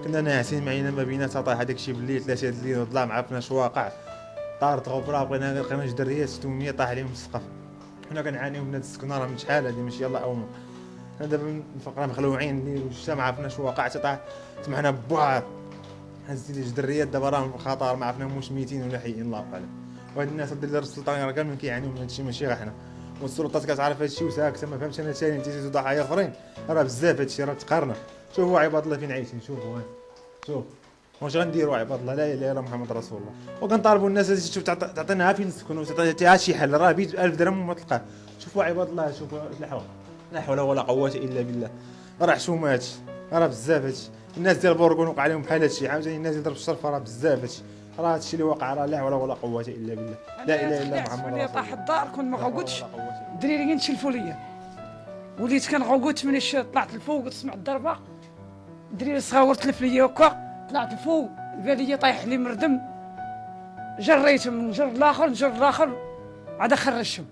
كنا ناعسين معينا ما بينا طاح هذاك الشيء بالليل 3 الليل والظلام عرفناش واقع، طارت غبره بغينا لقينا جوج دريات 600 طاح عليهم السقف. حنا كنعانيو من هاد السكنه راه من شحال هادي ماشي يلاه اول مره. حنا دابا الفقره مخلوعين الليل والشتا ما عرفناش واقع، طاح سمعنا بوار هزت لي جوج دريات دابا راهم في خطر ما عرفنا واش ميتين ولا حيين الله اعلم. وهاد الناس ديال السلطان راه كاملين كيعانيو من هادشي ماشي غير حنا، والسلطات كتعرف هادشي وساكته ما فهمتش انا ثاني تيزيدوا ضحايا اخرين راه بزاف هادشي راه تقارنا. شوفوا عباد الله فين عايشين، شوفوا شوف واش غنديروا عباد الله، لا اله الا الله محمد رسول الله. وكنطالبوا الناس تشوف تعطينا فين نسكنوا تعطيها شي حل، راه بيت ب 1000 درهم وما تلقاه. شوفوا عباد الله شوفوا لا حول ولا قوه الا بالله. راه حشومات راه بزاف هادشي، الناس ديال بورغون وقع عليهم بحال هادشي، عاوتاني الناس اللي ضرب الشرفه راه بزاف هادشي، راه هادشي اللي واقع راه لا حول ولا قوه الا بالله. لا اله الا الله محمد رسول الله. طاح الدار كنت ما غوتش الدريريين تشلفوا ليا، وليت كنغوت ملي طلعت الفوق وتسمع الضربه، الدريري الصغير تلف ليا هكا، طلعت الفوق الباليه طايح لي مردم، جريتهم من جر الاخر عاد خرجتهم.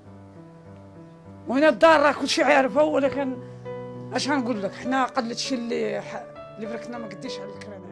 وهنا الدار راه كلشي عارفه، ولكن اش غنقول لك حنا قلت الشيء اللي بركنا ما قديش على الكرانه.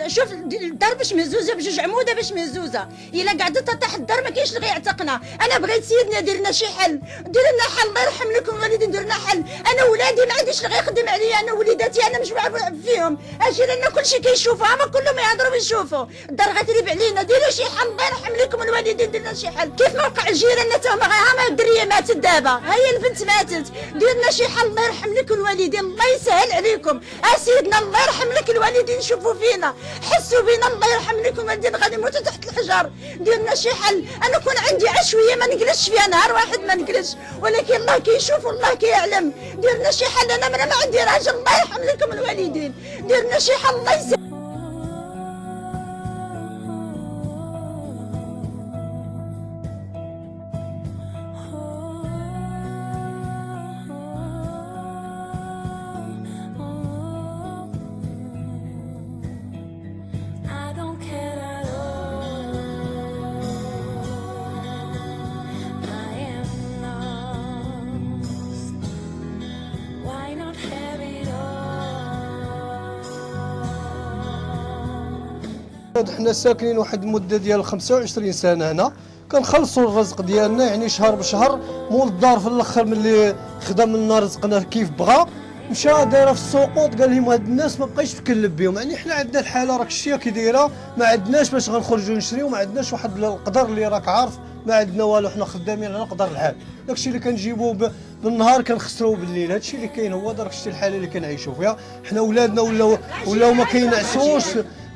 شوف الدار باش مهزوزه بجوج عموده باش مهزوزه، الا قعدت تحت الدار ما كاينش اللي غيعتقنا. انا بغيت سيدنا دير لنا شي حل، دير لنا حل الله يرحم لكم الوالدين، دير لنا حل. انا ولادي ما عنديش اللي غيخدم عليا، انا وليداتي انا مش بعرف فيهم، اجي لنا كلشي كيشوفوا ما كلهم يهضروا ويشوفوا، الدار غتريب علينا. ديروا شي حل الله يرحم لكم الوالدين، دير لنا شي حل. كيف ما وقع الجيران تا هما الدريه ماتت دابا، هي البنت ماتت، دير لنا شي حل الله يرحم لكم الوالدين، الله يسهل عليكم. سيدنا الله يرحم لك الوالدين، شوفوا فينا حسوا بينا الله يرحم لكم الوالدين، غادي نموتوا تحت الحجر. دير لنا شي حل. انا كون عندي عشويه ما نجلسش فيها نهار واحد ما نجلسش، ولكن الله كيشوف والله كيعلم. دير لنا شي حل. انا ما عندي راجل الله يرحم لكم الوالدين، دير لنا شي حل الله يسهل. حنا ساكنين واحد المده ديال 25 سنه هنا، كنخلصوا الرزق ديالنا يعني شهر بشهر. مول الدار في الاخر ملي خدا منا رزقنا كيف بغا، مشى دايره في السوقوط قال لهم هاد الناس ما بقيتش تكلب بهم، يعني حنا عندنا الحاله راك شتيها كي دايره، ما عندناش باش غنخرجوا نشريو، ما عندناش واحد القدر اللي راك عارف، ما عندنا والو، حنا خدامين على قدر الحال، داكشي اللي كنجيبوه بالنهار كنخسروه بالليل، هادشي اللي كاين هو داك شتي الحاله اللي كنعيشوا فيها، حنا ولادنا ولاو ما كينعسوش،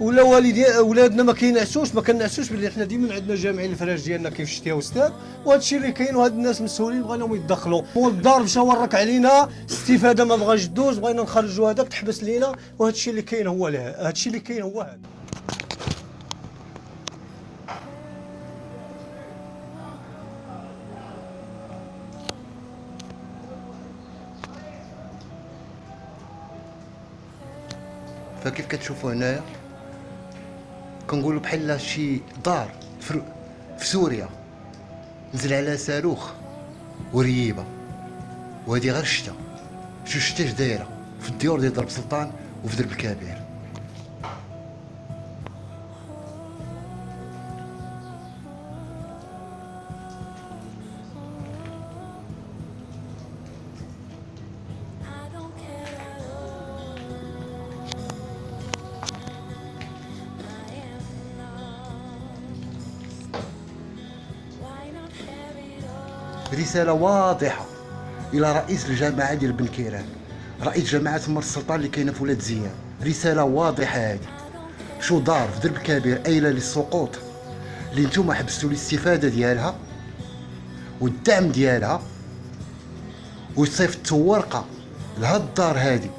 ولا والدين ولادنا ما كينعسوش، ما كنعسوش باللي حنا ديما عندنا جامعين الفراش ديالنا كيف شتيها استاذ، وهادشي اللي كاين، وهاد الناس مسؤولين بغا لهم يتدخلوا، مول الدار مشى ورك علينا استفاده ما بغاش دوز، بغينا نخرجوا هذاك تحبس لينا، وهادشي اللي كاين هو هادشي اللي كاين هو هذا. فكيف كتشوفوا هنايا كنقولوا بحال شي دار في سوريا نزل على صاروخ وريبه، وهذه غير الشتا، شو الشتا اش دايره في الديور ديال درب سلطان وفي درب الكبير. رسالة واضحة إلى رئيس الجماعة ديال بن كيران، رئيس جماعة مر السلطان اللي كاينة في ولاد زيان، رسالة واضحة هذه. شو دار في درب كبير أيلة للسقوط اللي نتوما حبستوا الاستفادة ديالها والدعم ديالها، وصيفطتوا ورقة لهاد الدار هذه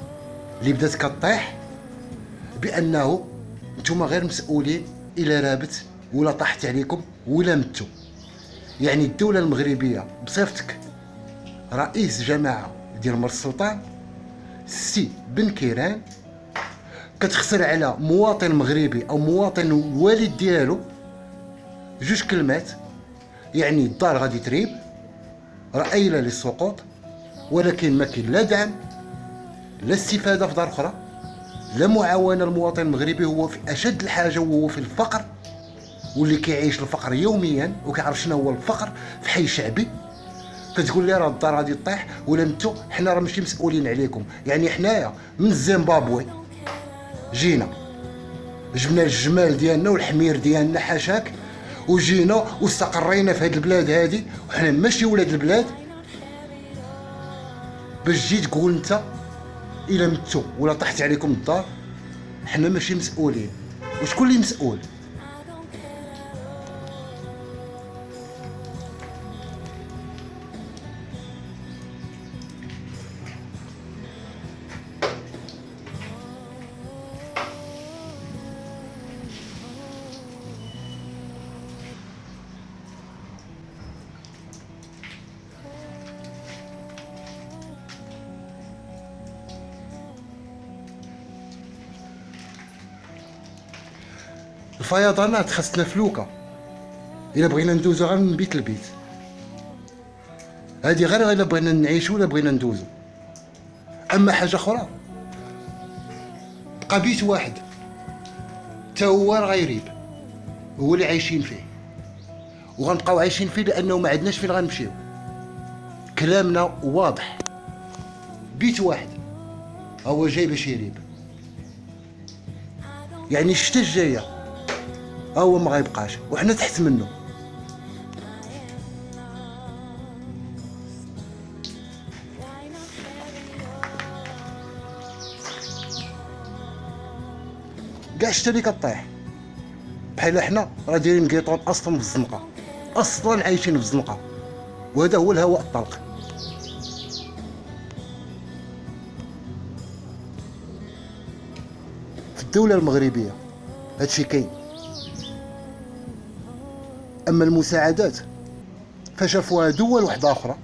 اللي بدات كطيح بأنه نتوما غير مسؤولين إلا رابت ولا طاحت عليكم ولا متوا. يعني الدولة المغربية بصفتك رئيس جماعة ديال مر السلطان السي بن كيران كتخسر على مواطن مغربي او مواطن والد ديالو جوج كلمات، يعني الدار غادي تريب رأينا للسقوط، ولكن ما كاين لا دعم لا استفادة في دار اخرى، لا معاونة المواطن المغربي هو في اشد الحاجة وهو في الفقر، واللي كيعيش الفقر يوميا وكيعرف شنو هو الفقر في حي شعبي. كتقول لي راه الدار غادي طيح ولا نتو حنا راه ماشي مسؤولين عليكم. يعني حنايا من زيمبابوي جينا جبنا الجمال ديالنا والحمير ديالنا حاشاك، وجينا واستقرينا في هاد البلاد هادي، وحنا ماشي ولاد البلاد باش تجي تقول انت الا متو ولا طاحت عليكم الدار حنا ماشي مسؤولين. وشكون اللي مسؤول؟ الفيضانات خاصنا فلوكه الا بغينا ندوزو غير من بيت لبيت، هادي غير الا بغينا نعيشو ولا بغينا ندوزو. اما حاجه اخرى بقى بيت واحد تا هو راه غيريب، هو اللي عايشين فيه وغنبقاو عايشين فيه لانه ما عندناش فين غنمشيو. كلامنا واضح، بيت واحد هو جاي باش يريب، يعني الشتا الجايه هو ما غيبقاش وحنا تحت منه. كاع الشتا اللي كطيح بحال حنا راه دايرين كيطون اصلا في الزنقه، اصلا عايشين في الزنقه، وهذا هو الهواء الطلق. في الدوله المغربيه هادشي كاين. اما المساعدات فشافوها دول واحده اخرى،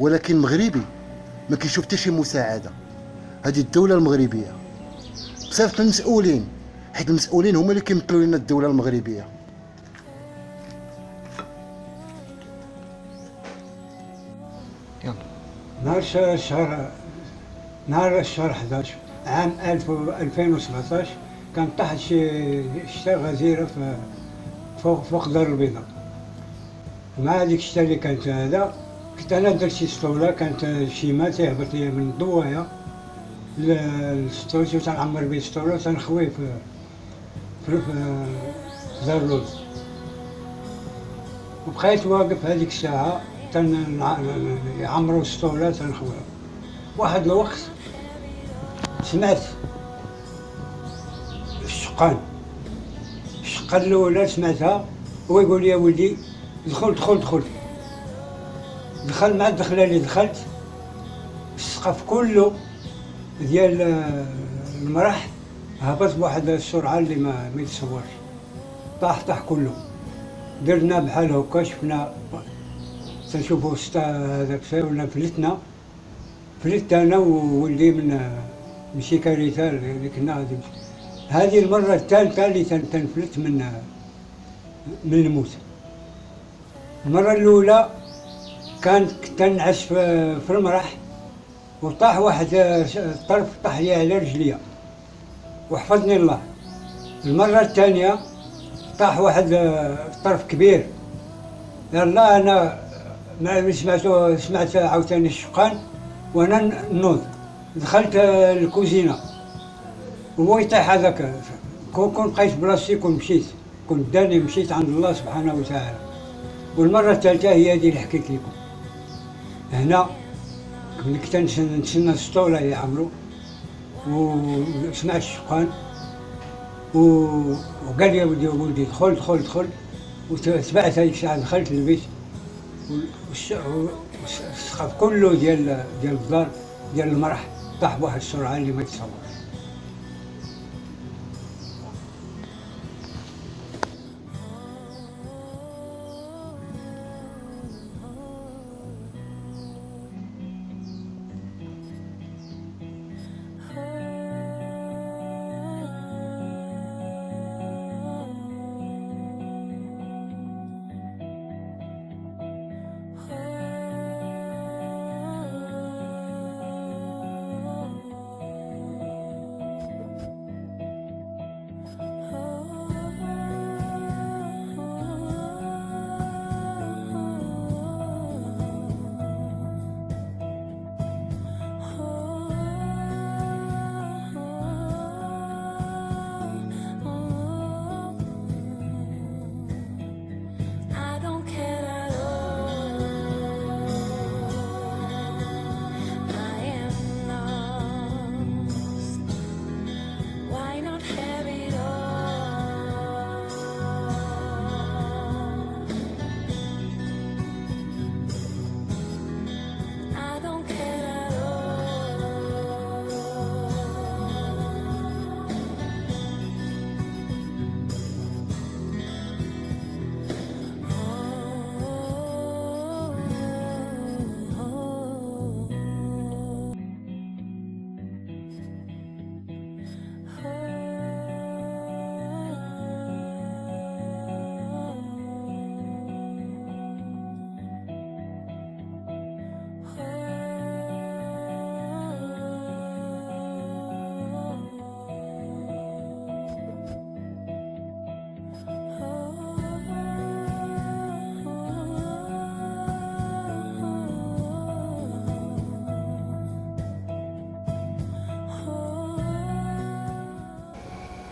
ولكن مغربي ما كيشوف حتى شي مساعده. هذه الدوله المغربيه بصفه المسؤولين، حيت المسؤولين هما اللي كيمثلوا لنا الدوله المغربيه. نهار الشهر 11 عام 2017 كان طاحت شي شتا غزيره فوق دار البيضاء. مع هذيك الشتا اللي كانت هذا كنت انا درت شي سطوله، كانت شيما تهبط ليا من الضوايه للسطوله تنعمر به السطوله وتنخويه في دار اللوز. وبقيت واقف هذيك الساعه يعمروا السطوله تنخويها. واحد الوقت سمعت الشقان الاولى سمعتها، هو يقول لي يا ولدي دخل دخل دخل. دخل، مع الدخله اللي دخلت السقف كله ديال المرح هبط بواحد السرعه اللي ما يتصورش، طاح كله. درنا بحال هكا، شفنا تنشوفوا هذاك ولا فلت انا وولدي من شي كارثه اللي كنا غادي. هذه المره الثالثه اللي تنفلت من الموت. المره الاولى كنت نعس في المرح وطاح واحد الطرف، طاح لي على رجليا وحفظني الله. المره الثانيه طاح واحد الطرف كبير، يلا انا ما سمعت عاوتاني الشقان وانا نوض. دخلت الكوزينه وهو يطيح هذاك، كون بقيت بلاصتي، كون داني مشيت عند الله سبحانه وتعالى. والمره الثالثه هي هذه اللي حكيت لكم. هنا ملي كنت نتسنى السطوله يعمروا وسمعت الشقان وقال لي يا ولدي دخل. وتبعت هذيك الساعه، دخلت للبيت والسقف كله ديال الدار ديال المرح طاح بواحد السرعه اللي ما يتصورش.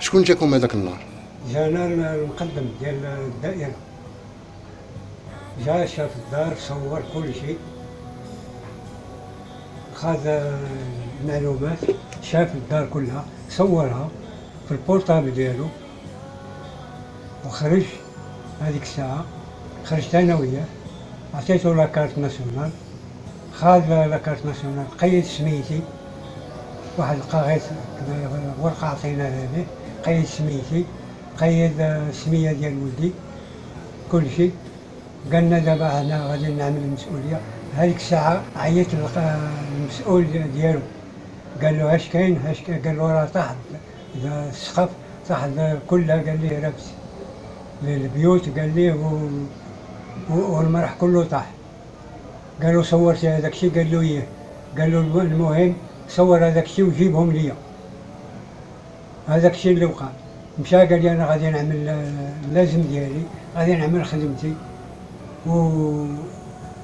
شكون جاكم هذاك النهار؟ جانا المقدم ديال الدائرة، جا شاف الدار، صور كل شيء، خذ المعلومات، شاف الدار كلها، صورها في البورتابل ديالو، وخرج. هذيك الساعة خرجت أنا وياه، عطيتو لاكارت ناسيونال، خذ لاكارت ناسيونال، قيد سميتي، واحد القاغيط ورقة عطيناها به، قيد سميتي، قيد السمية ديال ولدي، كل شيء. قالنا دابا هنا غادي نعمل المسؤولية. هذيك الساعة عيط المسؤول ديالو، قال له اش كاين؟ قال له راه طاح السقف، طاح كلها، قال ليه لابس البيوت، قال ليه والمرح كله طاح. قال له صورتي هذاك الشيء؟ قال له ايه. قال له المهم صور هذاك الشيء وجيبهم ليا. هذاك الشيء اللي وقع. مشى قال لي انا غادي نعمل اللازم ديالي، غادي نعمل خدمتي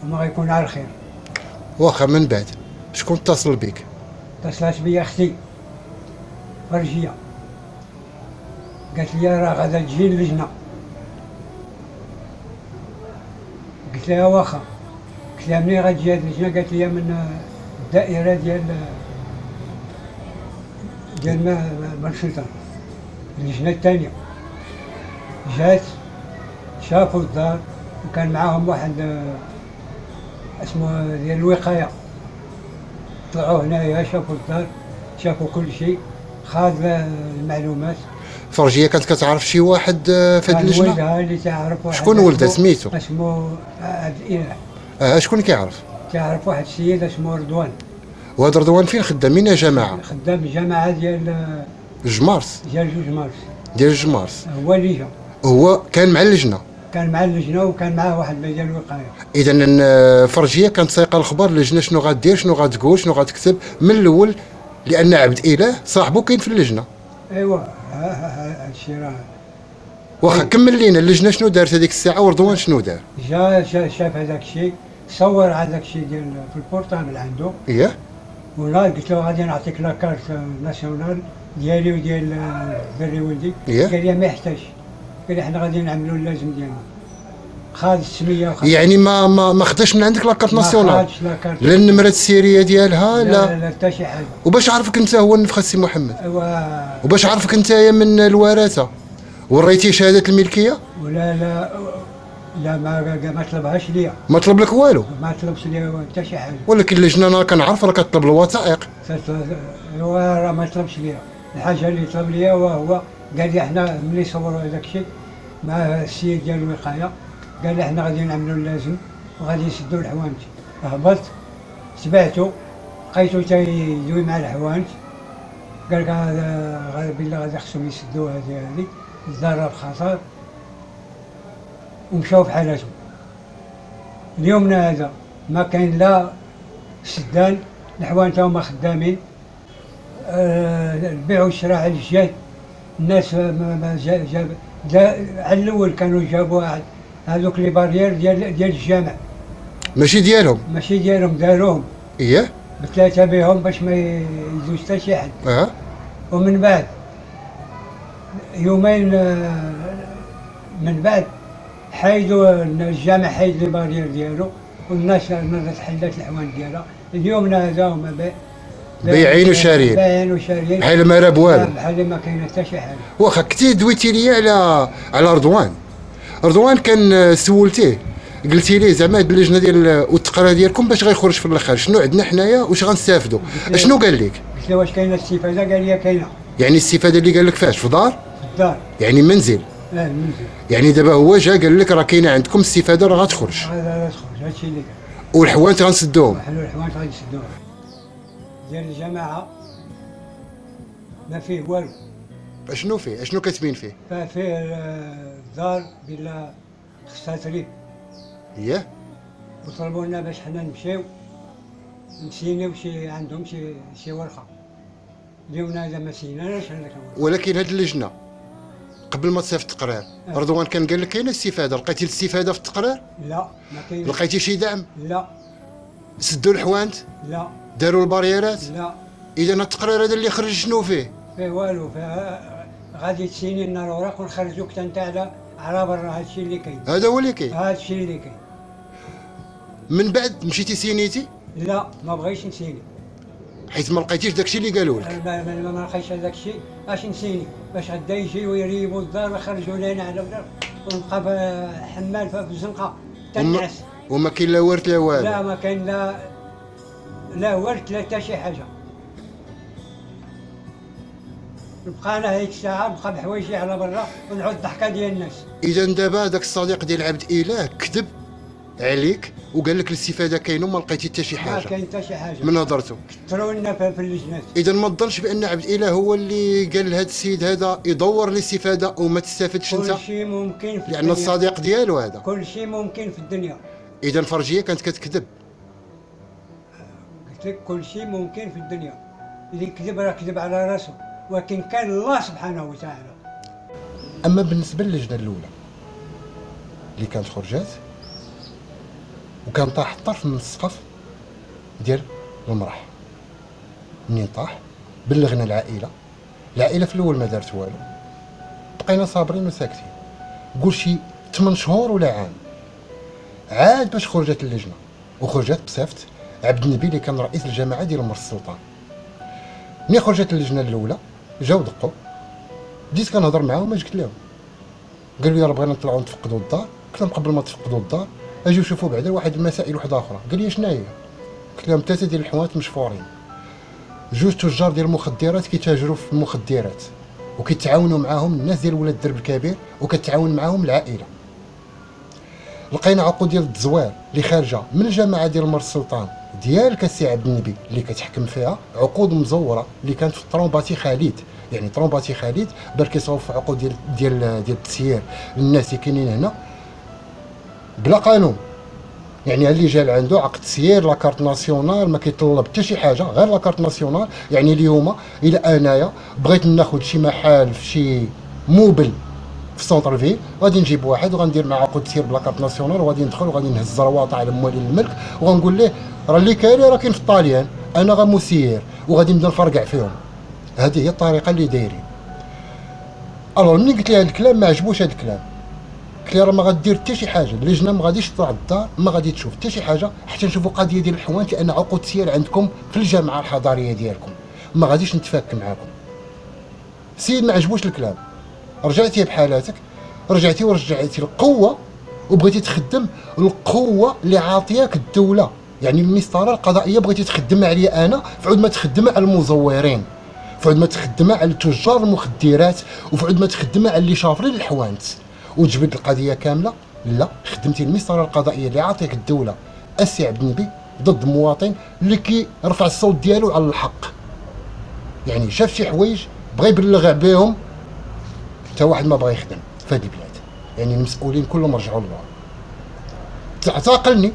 وما غيكون على الخير. واخا من بعد شكون اتصل بك؟ اتصلت بيا اختي فرجيه، قالت لي راه غادا تجي اللجنه. قلت لها واخا. قلت لها منين غتجي هاد اللجنه؟ قالت لي من الدائره ديال مرشدة، اللجنه الثانيه. جات شافوا الدار وكان معاهم واحد اسمه ديال الوقايه، طلعوا هنايا شافوا الدار، شافوا كل شيء، خاذ المعلومات. فرجيه كانت كتعرف شي واحد في هاد اللجنه؟ ولدها اللي تعرف واحد. شكون ولدها سميتو؟ اسمه عبد الاله. شكون كيعرف؟ تعرف واحد السيد اسمه رضوان. وهذا رضوان فين خدام؟ مين جماعه؟ خدام الجماعه ديال جمارس. ديال جمارس. ديال جمارس. هو اللي جا. هو كان مع اللجنه. كان مع اللجنه وكان معاه واحد ديال الوقايه. اذا فرجيه كانت سايقه الخبر اللجنه شنو غادير، شنو غتقول، شنو غتكتب من الاول، لان عبد اله صاحبو كاين في اللجنه. ايوا هادشي راه. واخا كمل لينا اللجنه شنو دارت هذيك الساعه ورضوان شنو دار؟ جا شاف هذاك الشيء، صور هذاك الشيء ديال في البورتابل عنده. اييه. ولا قلت له غادي نعطيك لاكارت ناسيونال ديالي وديال الدري ولدي. إيه؟ قال لي ما يحتاجش، قال لي حنا غادي نعملوا اللازم ديالنا. خاذ السميه وخاذ. يعني ما خداش من عندك لاكارت ناسيونال؟ ما خدش لاكارت. لا النمره السيريه ديالها لا لا حتى شي حاجه. وباش عرفك انت هو النفخه السي محمد؟ ايوا. وباش عرفك انت من الورثه؟ وريتي شهاده الملكيه؟ لا ما طلبهاش ليا. ما طلب لك والو؟ ما طلبش ليا حتى شي حاجه. ولكن اللجنه انا كنعرف راه كطلب الوثائق. هو راه ما طلبش ليا، الحاجه اللي طلب ليا هو قال لي احنا ملي صوروا هذاك الشيء مع السيد ديال الوقايه، قال لي احنا غادي نعملوا اللازم وغادي يسدوا الحوانت. هبطت تبعته لقيتو تيدوي مع الحوانت، قال لك هذا بالله غادي خصهم يسدوا هذه الدار بخطر، ومشاو في حالاتهم. اليومنا هذا ما كاين لا سدان، الحوانت هما خدامين، البيع والشراء على الجاي. الناس ما جاب على الاول كانوا جابوا هذوك لي بارير ديال الجامع، ماشي ديالهم. ماشي ديالهم، داروهم. اييه. بثلاثه بهم باش ما يجوش حتى شي حد. ومن بعد يومين من بعد حيدوا الجامع، حيد لي بارير ديالو، والناس حلت الحوان ديالها. اليومنا هذا هما بايعين وشاريين. بايعين وشاريين بحال ما راه بوالو، بحال ما كاين حتى شي حاجه. واخا كنتي دويتي لي على رضوان كان سولتيه قلتي ليه زعما هاد اللجنه ديال والتقرير ديالكم باش غيخرج في الاخر شنو عندنا حنايا واش غنستافدوا؟ شنو قال لك؟ قلت له واش كاينه الاستفاده؟ قال لي كاينه. يعني الاستفاده اللي قال لك فاش؟ في دار؟ في الدار. يعني منزل؟ المنزل. يعني دابا هو جا قال لك راه كاينه عندكم الاستفاده راه غتخرج. غتخرج، هادشي اللي قال. والحوانت غنسدوهم؟ الحوانت غنسدوهم ديال الجماعه ما فيه والو. اشنو فيه؟ اشنو كاتبين فيه؟ فيه الدار بلا خصها تريب. اييه. وطلبوا لنا باش حنا نمشيو نسينيو عندهم شي ورقه. اليومنا هذا ما سيناش. ولكن هاد اللجنه قبل ما تصيفط التقرير رضوان كان قال لك كاينه استفاده، لقيتي الاستفاده في التقرير؟ لا ما كاينش. لقيتي شي دعم؟ لا. سدوا الحوانت؟ لا. داروا الباريرات؟ لا. اذا التقرير هذا اللي خرج شنو فيه؟ فيه والو، غادي تسيني لنا الاوراق ونخرجوك انت على برا. هادشي اللي كاين. هذا هو اللي كاين. هادشي اللي كاين. من بعد مشيتي سينيتي؟ لا ما بغيتش نسيني. حيت ما لقيتيش داكشي اللي قالوا لك؟ ما لقيتش هذاك الشيء، اش نسيني؟ باش غدا يجيو يريبوا الدار ويخرجوا لنا على الدار ونبقى في حمال في الزنقه تنعس. وما كاين لا ورث لا والو؟ لا ما كاين لا ورث لا حتى شي حاجه. نبقى انا هيك ساعه نبقى بحوايجي على برا ونعود ضحكه ديال الناس. اذا دابا داك الصديق ديال عبد اله كذب عليك وقال لك الاستفاده كاينه وما لقيتي حتى شي حاجه. ما كاين حتى شي حاجه من نظرته. كثروا لنا في اللجنات. اذا ما تظنش بان عبد اله هو اللي قال لهذا السيد هذا يدور الاستفاده وما تستافدش انت؟ كل شيء ممكن في الدنيا، لان الصديق ديالو هذا. كل شيء ممكن في الدنيا. اذا فرجيه كانت كتكذب. قلت لك كل شيء ممكن في الدنيا، اللي كذب راه كذب على راسه، ولكن كان الله سبحانه وتعالى. اما بالنسبه للجنه الاولى اللي كانت خرجت وكان طاح الطرف من السقف ديال المرح. منين طاح بلغنا العائله في الاول ما دارت والو، بقينا صابرين وساكتين. قول شي 8 شهور ولا عام عاد باش خرجت اللجنه، وخرجت بصفت عبد النبي اللي كان رئيس الجماعه ديال مر السلطان. ملي خرجت اللجنه الاولى جاو دقوا، بديت كنهضر معاهم اش قلت لهم، قالوا لي راه بغينا نطلعوا نتفقدوا الدار. قلت لهم قبل ما تفقدوا الدار اجيو شوفوا بعدا واحد المسائل وحده اخرى. قال لي شنو هي؟ قلت لهم 3 ديال الحوانت مشفورين، 2 تجار ديال المخدرات كيتاجروا في المخدرات وكيتعاونوا معاهم الناس ديال ولاد الدرب الكبير وكتعاون معاهم العائله. لقينا عقود ديال التزوير اللي خارجه من الجماعه ديال مر السلطان ديال السي عبد النبي اللي كتحكم فيها، عقود مزوره اللي كانت في طرومباتي خالد. يعني طرومباتي خالد بال كيصوف عقود ديال التسيير للناس اللي كاينين هنا بلا قانون. يعني اللي جا عنده عقد تسيير لاكارت ناسيونال ما كيطلب حتى شي حاجه غير لاكارت ناسيونال. يعني اليوم الى انايا بغيت ناخذ شي محل في شي موبل في سونتر فيل، غادي نجيب واحد وغندير معاه عقد تسيير بلاكارت ناسيونال، وغادي ندخل وغادي نهز الرواطه على موالي الملك وغنقول ليه راه اللي كاين راه كاين في الطاليان، انا غمسير وغادي نبدا نفرقع فيهم. هذه هي الطريقه اللي دايرين. الوغ ملي قلت لها هذا الكلام ما عجبوش هذا الكلام، قلت لها راه ما غدير حتى شي حاجه، اللجنه ما غاديش تطلع الدار، ما غادي تشوف حتى شي حاجه حتى نشوفوا قضيه ديال الحوانت، لان عقود التسيير عندكم في الجامعه الحضاريه ديالكم، ما غاديش نتفاك معاكم. السيد ما عجبوش الكلام، رجعتي بحالاتك، رجعتي ورجعتي القوه وبغيتي تخدم القوه اللي عاطياك الدوله. يعني المسطره القضائيه بغيتي تخدمها عليا انا، فعود ما تخدمها على المزورين، فعود ما تخدمها على تجار المخدرات، وفعود ما تخدمها على اللي شافرين الحوانت وتجبد القضيه كامله. لا، خدمتي المسطره القضائيه اللي عاطيك الدوله السي عبد النبي ضد مواطن اللي كيرفع الصوت ديالو على الحق. يعني شاف شي حوايج بغى يبلغ بهم، حتى واحد ما بغى يخدم في هذه البلاد. يعني المسؤولين كلهم رجعوا للورا. تعتقلني،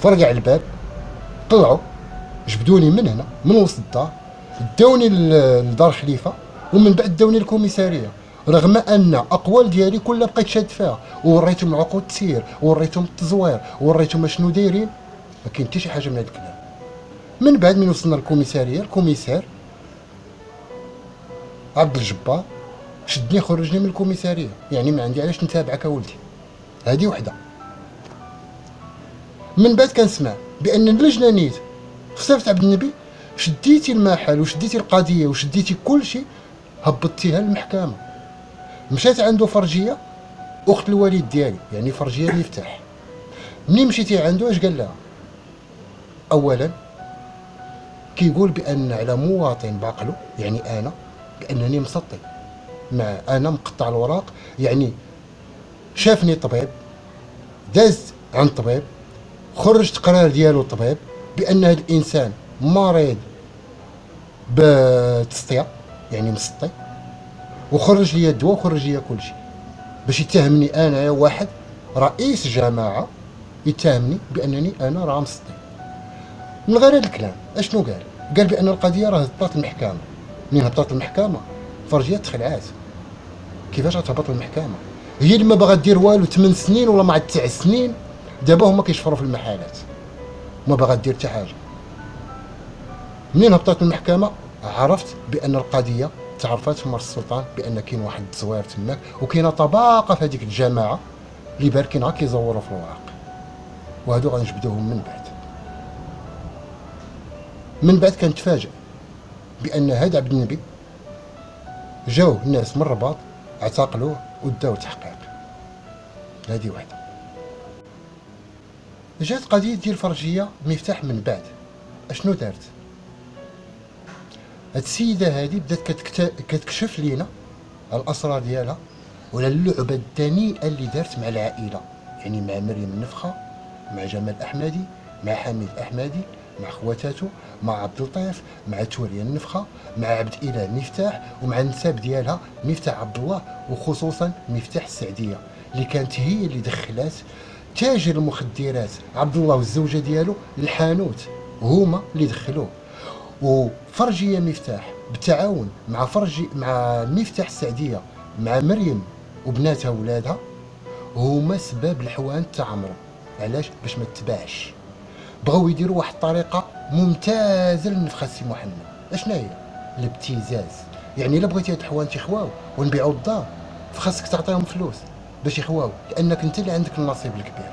فرقع الباب، طلعوا جبدوني من هنا من وسط الدار، داوني لدار خليفه، ومن بعد داوني الكوميساريه، رغم ان اقوال ديالي كلها بقيت شاد فيها، ووريتهم عقود التسيير ووريتهم التزوير ووريتهم شنو دايرين، ما كاين حتى شي حاجه من هذا الكلام. من بعد من وصلنا للكوميساريه، الكوميسار عبد الجبار شدني خرجني من الكوميساريه. يعني ما عندي علاش نتابعك اولدي، هذه وحده. من بعد كنسمع بان اللجنه نيت في صيفط عبد النبي شديتي المحل وشديتي القضيه وشديتي كل شيء، هبطتيها للمحكمه. مشات عنده فرجيه اخت الوالد ديالي، يعني فرجيه مفتاح. منين مشيتي عنده اش قال لها؟ اولا كيقول بان على مواطن بعقله، يعني انا، بانني مسطي، مع انا مقطع الوراق. يعني شافني طبيب، داز عند طبيب، خرج تقرار ديالو الطبيب بان هذا الانسان مريض بتسطيه، يعني مسطي، وخرج لي الدواء وخرج لي كل شيء باش يتهمني انا واحد رئيس جماعه، يتهمني بانني انا راه مسطي. من غير هذا الكلام اشنو قال؟ قال بان القضيه راه هبطت المحكمه. منين هبطت المحكمه؟ فرجيه تخلعات. كيفاش غتهبط المحكمه؟ هي اللي ما باغا دير والو 8 سنين ولا مع 9 سنين، دابا هما كيشفروا في المحالات، ما باغا دير حتى حاجه. منين هبطت المحكمه عرفت بان القضيه تعرفات في مر السلطان، بان كاين واحد التزوير تماك، وكاينه طبقه في هذيك الجماعه اللي باركين غير كيزوروا في الوراق، وهادو غنجبدوهم من بعد. من بعد كنتفاجئ بان هذا عبد النبي جاو الناس من الرباط اعتقلوه وداو تحقيق. هذه وحده. جات قضيه ديال فرجيه مفتاح من بعد. اشنو دارت؟ هاد السيده هذه بدات كتكشف لينا الاسرار ديالها ولا اللعبه الدنيئه اللي دارت مع العائله، يعني مع مريم النفخه، مع جمال احمدي، مع حميد احمدي، مع خواتاتو، مع عبد اللطيف، مع توريا النفخه، مع عبد الاله مفتاح، ومع النساب ديالها مفتاح عبد الله، وخصوصا مفتاح السعديه اللي كانت هي اللي دخلات تاجر المخدرات عبد الله والزوجه ديالو للحانوت، هما اللي دخلوه. وفرجيه مفتاح بالتعاون مع مفتاح السعديه مع مريم وبناتها وولادها هما سباب الحوانت تاع عمرو. علاش؟ باش ما تتباعش. بغاو يديروا واحد الطريقه ممتازه لنفخ السي محمد. اشنا هي؟ الابتزاز. يعني الا بغيتي هاد الحوانت يخواو ونبيعوا الدار فخاصك تعطيهم فلوس باش يخواو، لانك انت اللي عندك النصيب الكبير،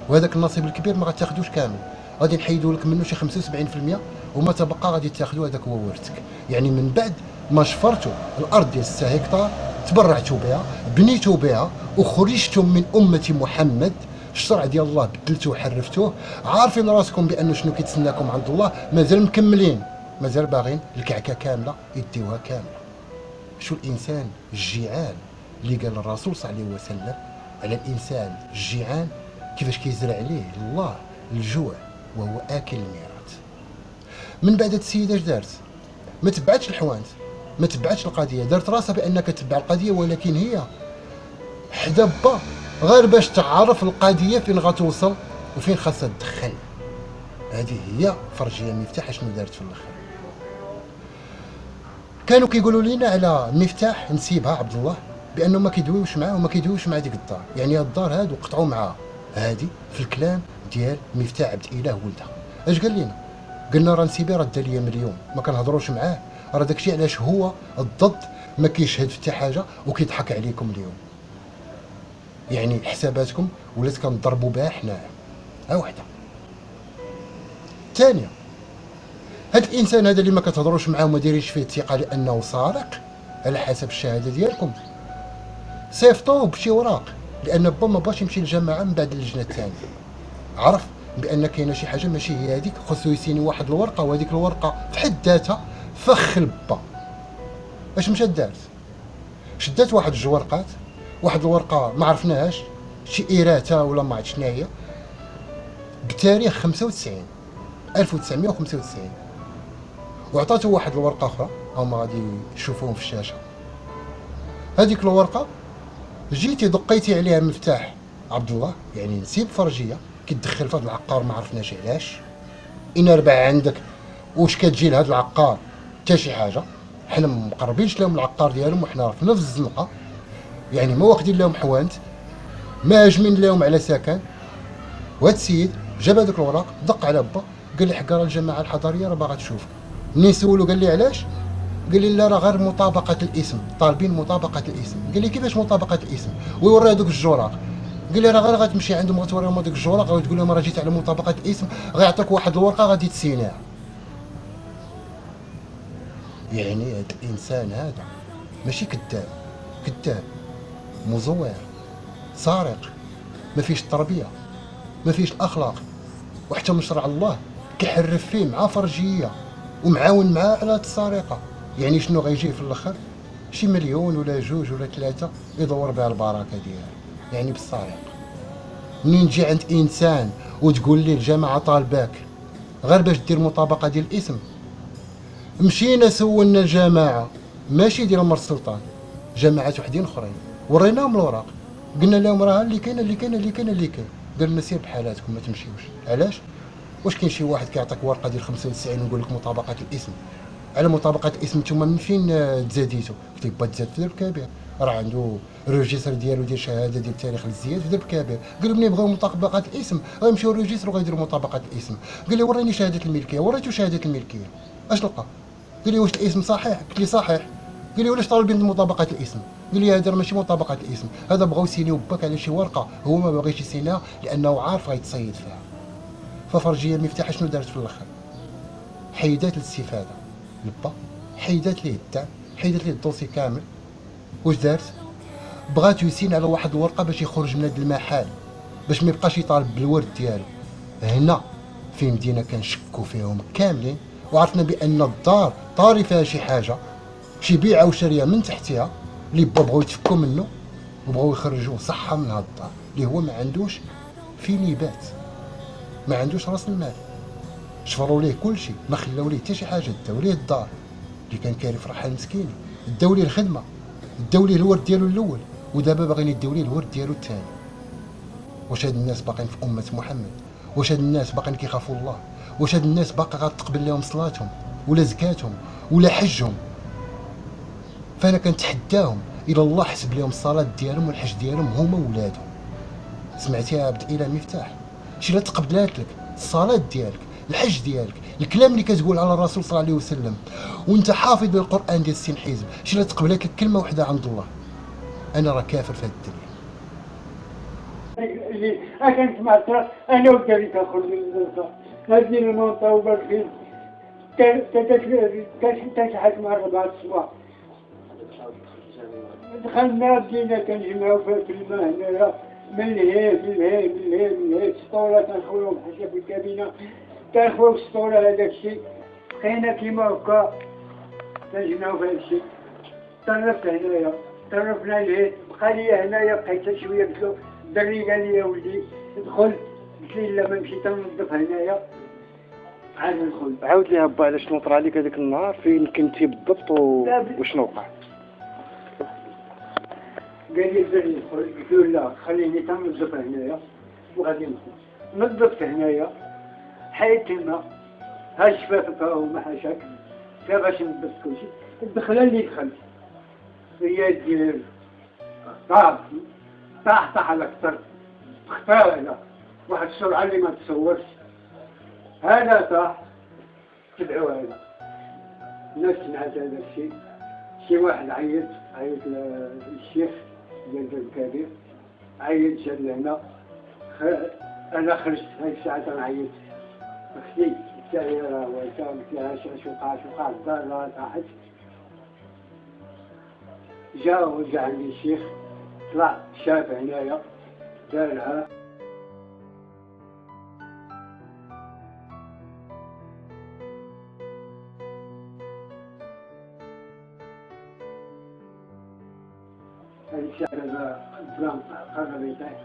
وهذاك النصيب الكبير ما غاتاخدوش كامل، غادي نحيدوا لك منه شي 75% وما تبقى غادي تاخذوا، هذاك هو ورثك. يعني من بعد ما شفرتوا الارض ديال 6 هكتار تبرعتوا بها بنيتوا بها وخرجتم من امه محمد، الشرع ديال الله بدلتوه وحرفتوه، عارفين راسكم بانه شنو كيتسناكم عند الله، مازال مكملين، مازال باغين الكعكه كامله يديوها كامله. شو الانسان الجيعان اللي قال الرسول صلى الله عليه وسلم على الانسان الجيعان كيفاش كيزرع عليه الله الجوع وهو اكل الميراث. من بعد هاد السيده اش دارت؟ ما تبعتش الحوانت، ما تبعتش القضيه، دارت راسها بانها كتبع القضيه، ولكن هي حدا با غير باش تعرف القضيه فين غتوصل وفين خاصها تدخل. هذه هي فرجيه مفتاح شنو دارت في الاخر. كانوا كيقولوا لنا على مفتاح نسيبها عبد الله بانه ما كيدويوش معاه وما كيدويوش مع ديك الدار، يعني الدار هادو قطعوا معاه. هادي في الكلام ديال مفتاح عبد الاله ولدها. اش قال لنا؟ قلنا راه نسيبي راه دا ليا مليون، ما كنهضروش معاه، راه داكشي علاش هو الضد ما كيشهد في حتى حاجه وكيضحك عليكم اليوم. يعني حساباتكم ولات كنضربوا بها حنا. ها وحده ثانيه، هاد الانسان هذا اللي ما كتهضروش معاه وما دايرينش فيه الثقه لانه سارق على حسب الشهاده ديالكم، صيفطوه بشي وراق، لان با ما بغاش يمشي للجماعه من بعد اللجنه الثانيه، عرف بان كاينه شي حاجه ماشي هي هذيك، خصو يسيني واحد الورقه، وهذيك الورقه في حد ذاتها فخ البا. اش مشات دارت؟ شدات واحد جوج ورقات، واحد الورقه ما عرفناهاش شي ايراتا ولا ما عرفت شنو هي، بتاريخ 95 1995، وعطاتو واحد الورقه اخرى هما غادي تشوفوهم في الشاشه. هذيك الورقه جيتي دقيتي عليها مفتاح عبد الله، يعني نسيب فرجيه كيدخل في هذا العقار ما عرفناش علاش، ان ربع عندك واش كتجي لهذا العقار حتى شي حاجه، حنا ما مقربينش لهم العقار ديالهم وحنا في نفس الزنقه، يعني ما واخدين لهم حوانت، ما هاجمين لهم على سكن. وهذا السيد جاب هذوك الوراق دق على با قال لي حق راه الجماعه الحضريه راه باغا تشوفك. منين سولو قال لي علاش؟ قال لي لا راه غير مطابقه الاسم، طالبين مطابقه الاسم. قال لي كيفاش مطابقه الاسم؟ ويوري هذوك الجوراق. قال لي راه غير غتمشي عندهم غتوريهم هذوك الجوراق وتقول لهم راه جيت على مطابقه الاسم، غيعطيك واحد الورقه غادي تسينيها. يعني هذا الانسان هذا ماشي كذاب، كذاب مزور سارق، ما فيش التربيه، ما فيش الاخلاق، وحتى من شرع الله كيحرف فيه مع فرجيه ومعاون معاه على هاد السرقه. يعني شنو غيجيه في الاخر؟ شي مليون ولا جوج ولا ثلاثه يدور بها البركه ديالها. يعني بالسرقه منين تجي عند انسان وتقول ليه الجماعه طالباك غير باش دير مطابقه ديال الاسم، مشينا سولنا الجماعه ماشي ديال مر السلطان، جماعات وحدين اخرين، وريناهم الوراق قلنا لهم راه اللي كاين اللي كاين اللي كاين اللي كاين. قال لنا سير بحالاتكم ما تمشيوش. علاش؟ واش كاين شي واحد كيعطيك ورقه ديال 95 ويقول لك مطابقه الاسم؟ على مطابقه الاسم نتوما من فين تزاديتو؟ قلت لك با تزاد في درب كبير، راه عنده الريجستر ديالو ديال شهاده ديال تاريخ الازدياد في درب كبير. قالوا منين بغاو مطابقه الاسم غيمشيو للريجستر وغيديروا مطابقه الاسم. قال لي وريني شهاده الملكيه، وريتو شهاده الملكيه، اش لقى؟ قال لي واش الاسم صحيح؟ قلت لي صحيح. قال لي ولاش طالبين مطابقه الاسم؟ قال لي هذا ماشي مطابقه الاسم، هذا بغاو يسينيو باك على شي ورقه هو ما باغيش يسينيها لانه عارف غيتصيد فيها. ففرجيه مفتاح شنو دارت في الاخر؟ حيدات الاستفاده لبا، حيدات ليه الدعم، حيدات ليه الدوسي كامل. واش دارت؟ بغات يسين على واحد الورقه باش يخرج من هذا المحل، باش ما يبقاش يطالب بالورد ديالو. هنا في مدينه كنشكوا فيهم كاملين، وعرفنا بان الدار طاري فيها شي حاجه، شي بيعه وشريه من تحتها اللي بغاو يتفكوا منه وبغاو يخرجوه صحه من هاد الدار اللي هو ما عندوش فين يبات، ما عندوش راس المال، شفروا ليه كل شيء، ما خلاو ليه حتى شي حاجه، داو ليه الدار اللي كان كاري في رحال مسكين، داو ليه الخدمه، داو ليه الورد ديالو الاول، ودابا باغيين يداو ليه الورد ديالو الثاني. واش هاد الناس باقيين في امه محمد؟ واش هاد الناس باقيين كيخافوا الله؟ واش هاد الناس باقا غتقبل لهم صلاتهم ولا زكاتهم ولا حجهم؟ فانا كنتحداهم الى الله حسب لهم الصلاه ديالهم والحج ديالهم هما ولادهم. سمعتي يا عبد الاله مفتاح؟ شي لا تقبلات لك الصلاه ديالك، الحج ديالك، الكلام اللي كتقول على الرسول صلى الله عليه وسلم، وانت حافظ بالقران ديال السين حزب، شي لا تقبلات لك كلمه وحده عند الله، انا راه كافر في هذه الدنيا. اللي كنت معطرة انا وداري كنخرج من المنطقه هذه المنطقه وبركي تشحت مع 4 الصباح. دخلنا بدينا كنجمعوا في الماء هنايا من الهيب للهيب للهيب للهيب، سطوله كنخويو بحال في الكابينه كنخويو في السطوله هذاك الشيء، بقينا كيما هكا كنجمعوا في هذا الشيء. طرفت هنايا طرفنا لهيه، بقى لي هنايا بقيت شويه قلت له الدري قال لي يا ولدي ادخل، قلت لي لا ما نمشي تنظف هنايا عاد ندخل. عاود لي با علاش نطر عليك هذاك النهار فين كنتي بالضبط وشنو وقع؟ قال لي الدري ادخل، قلت له لا خليني تنظف هنايا وغادي ندخل. نظفت هنايا حيدت الماء ها الشفاف هما حاشاك كيفاش نظفت كلشي. الدخله اللي دخلت هي ديال طاح على الطرف، اختار واحد السرعه اللي ما تصورش. هذا طاح تبعوا هذا الناس سمعت هذا الشيء. شي واحد عيط للشيخ ديال الكبير، عيط جا لهنا. انا خرجت هاي الساعه تنعيط اختي السياره وتا قلت لها شو وقع الدار راه طاحت. جا عندي الشيخ طلع شاف هنايا دارها هذا الشيخ هذا البلان قرر يطيح.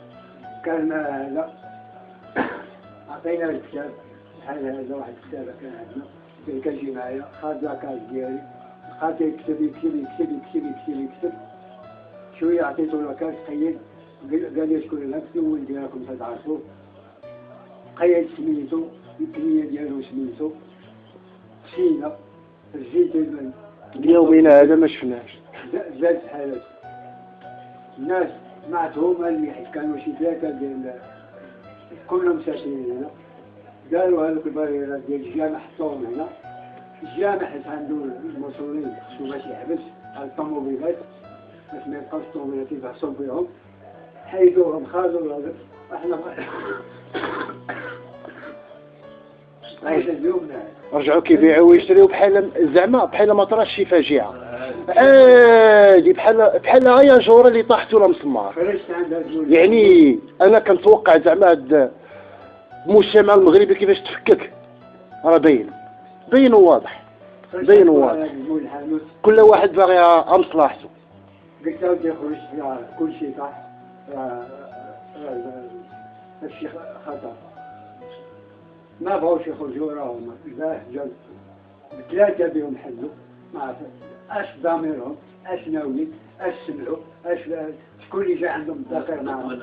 كان هذا عطينا الكتاب بحال هذا واحد الكتاب كان عندنا كنجي معايا خاد لاكاج ديالي بقى يكتب شويه عطيتو لاكاج قيد قال لي شكون هذا الاول ديالكم تتعرفوه. قيد سميتو الكنيه ديالو سميتو مشينا الجيت اليومين هذا ما شفناش زاد حالته. الناس معتهم اللي كانوا شي ثلاثه ديال كلهم ساكنين هنا داروا هذوك الباريرات ديال الجامع حطوهم هنا. الجامع حيت عنده المسؤولين خصو باش يحبس على الطوموبيلات باش ما يبقاوش الطوموبيلات يبحثوا بهم، حيدوهم خرجوا احنا رجعوا كيبيعوا ويشريوا بحال ما طراش شي فاجعه عادي بحال غير جوره اللي طاحت ولا مسمار. يعني انا كنتوقع زعما هاد المجتمع المغربي كيفاش تفكك راه باين وواضح كل واحد باغي مصلحته. قلت له بدي خرج كل شيء طاح الشيخ خطا ما بغاوش يخرجوا راهم جاو ثلاثه بهم حلوا ما عرفت اش ضميرهم اش ناويين اش سمعوا اش شكون اللي جا عندهم الذكر معاهم.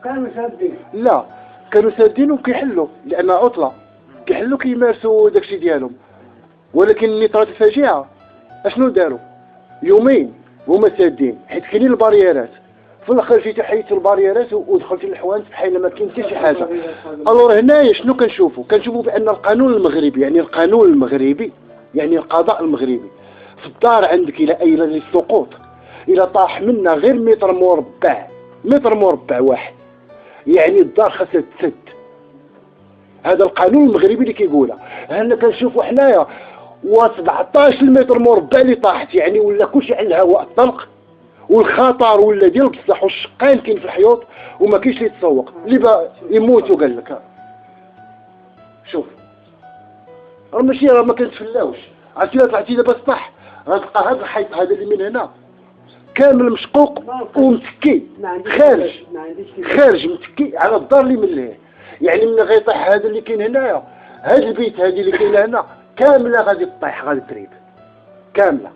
كانوا سادين لا كانوا سادين وكيحلوا لان عطله كيحلوا كيمارسوا داكشي ديالهم. ولكن اللي طرات الفاجعه اشنو داروا؟ يومين هما سادين حيت كاينين الباريرات. في الاخر جيتو حيدتوا الباريرات ودخلتوا للحوانت بحال ما كاين حتى شي حاجه. الور هنايا شنو كنشوفوا بان القانون المغربي يعني القضاء المغربي في الدار عندك الى السقوط الى طاح منا غير متر مربع واحد يعني الدار خاصها تسد. هذا القانون المغربي اللي كيقولها. هنا كنشوفوا حنايا و17 متر مربع اللي طاحت يعني ولا كلشي على الهواء الطلق والخطر ولا ديال بصح والشقان كاين في الحيوط وما كاينش اللي يتسوق اللي يموتوا. قال لك شوف راه ماشي راه ما كنتفلاوش عرفتي طلعتي دابا الصح غتلقى هذا الحيط هذا اللي من هنا كامل مشقوق ومتكي خارج متكي على الدار اللي من لهيه. يعني من غيطيح هذا اللي كاين هنايا هذا البيت هذه اللي كاينه هنا كامله غادي تطيح غادي تريب كامله.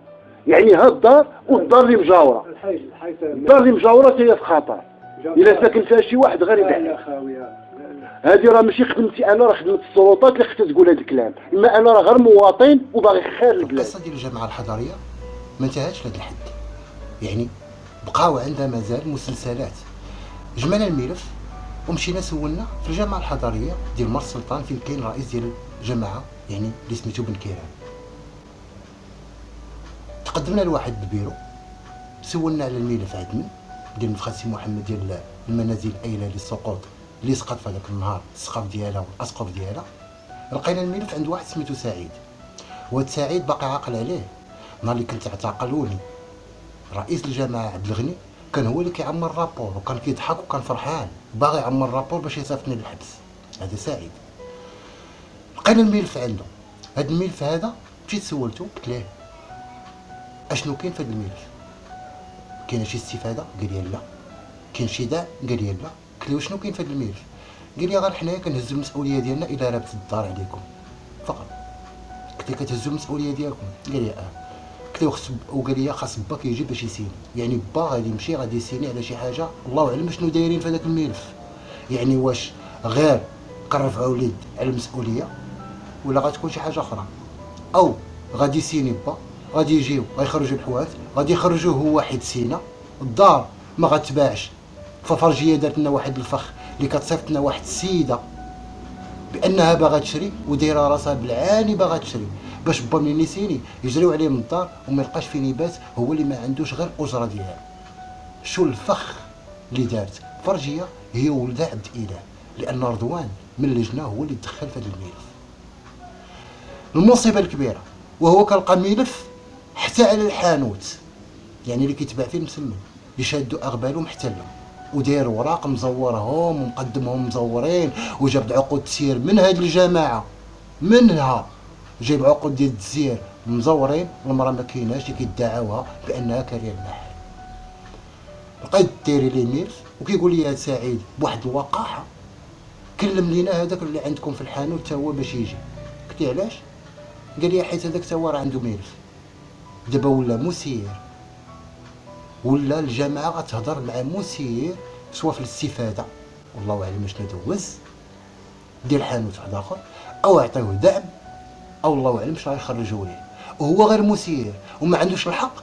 يعني هاد الدار والدار اللي مجاوره الدار اللي مجاوره هي في خطر الا ساكن فيها شي واحد غريب عليه. هذه راه ماشي خدمتي انا راه خدمه السلطات اللي خصها تقول هذا الكلام. اما انا راه غير مواطن وباغي خير البلاد. القصه ديال الجامعه الحضاريه ما انتهتش لهذا الحد. يعني بقاو عندها مازال مسلسلات جمعنا الملف ومشينا سولنا في الجامعه الحضاريه ديال مار السلطان فين كاين رئيس ديال الجماعه يعني اللي سميتو بن كيران. تقدمنا لواحد البيرو سولنا على الملف عندنا ديال المفخر سي محمد ديال المنازل الايله للسقوط اللي سقط في هذاك النهار السقف ديالها والاسقف ديالها. لقينا الملف عند واحد سميتو سعيد، وهاد سعيد باقي عاقل عليه. نهار اللي كنت اعتقلوني رئيس الجماعه عبد الغني كان هو اللي كيعمر الرابور وكان كيضحك وكان فرحان باغي يعمر الرابور باش يصيفطني للحبس. هذا سعيد. لقينا الملف عنده. هذا الملف هذا مشيت سولته قلت ليه اشنو كاين في هذا الملف؟ كاينه شي استفاده؟ قال لي لا. كاين شي داع؟ قال لي لا. قلت له شنو كاين في هذا الملف؟ قال لي غير حنايا كنهزوا المسؤوليه ديالنا الى رابط الدار عليكم فقط. قلت له كتهزوا المسؤوليه ديالكم؟ قال لي قلت له وقال لي خاص باك يجي باش يسيني، يعني با غادي يمشي غادي يسيني على شي حاجه الله اعلم شنو دايرين في هذاك الملف. يعني واش غير كنرفعوا اليد على المسؤوليه ولا غتكون شي حاجه اخرى، او غادي يسيني با غادي يجيو غيخرجوا الحوات غادي يخرجوه هو واحد سينا الدار ما غتباعش. ففرجيه دارت لنا واحد الفخ اللي كتصيفط لنا واحد السيده بانها باغا تشري ودايره راسها بالعاني باغا تشري باش با منين يسيني يجريو عليه من الدار وما يلقاش فين يبات هو اللي ما عندوش غير الاجره ديالو. شو الفخ اللي دارت فرجيه هي ولدها عبد الاله، لان رضوان من اللجنه هو اللي دخل في هذا الملف. المصيبه الكبيره وهو كلقى ملف حتى على الحانوت يعني اللي كيتباع فيه المسمن اللي شادوا اغبالو محتله وداير وراق مزورهم ومقدمهم مزورين وجاب عقود تسيير من هاد الجماعه منها جايب عقود ديال التسيير مزورين والمراه ما كايناش اللي كيدعاوها بانها كاريه المحل. لقيت دايري لي ملف وكيقول لي هاد سعيد بواحد الوقاحه كلم لينا هذاك اللي عندكم في الحانوت حتى هو باش يجي. قلت له علاش؟ قال لي حيت هذاك حتى هو راه عنده ملف دابا ولا مسير ولا الجماعه غتهضر مع مسير سواء في الاستفاده والله اعلم شنو دوز ديال حانوت واحد اخر او يعطيوه دعم او الله اعلم شنو غيخرجوا ليه وهو غير مسير وما عندوش الحق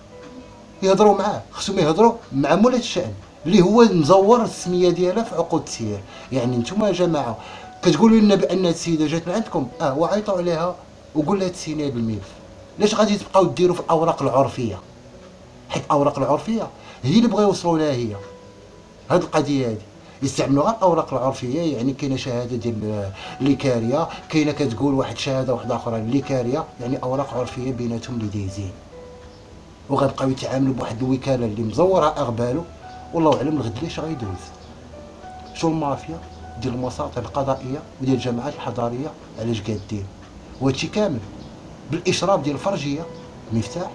يهضروا معاه. خصهم يهضروا مع مولاة الشأن اللي هو مزور السميه ديالها في عقود التسيير. يعني نتوما يا جماعه كتقولوا لنا بان السيده جات من عندكم وعيطوا عليها وقول لها تسيني هذا الملف. علاش غادي تبقاو ديروا في الاوراق العرفيه؟ حيت الاوراق العرفيه هي اللي بغاو يوصلوا لها هي هاد القضيه هادي يستعملوا غير الاوراق العرفيه. يعني كاينه شهاده ديال ليكاريا كاينه كتقول واحد شهاده واحده اخرى ليكاريا يعني اوراق عرفيه بيناتهم اللي دايزين وغنبقاو يتعاملوا بواحد الوكاله اللي مزورها اغبالو والله اعلم الغد ليش غيدوز. شو المافيا ديال المساطر القضائيه وديال الجماعات الحضاريه علاش قادين وهادشي كامل بالاشراف ديال الفرجيه مفتاح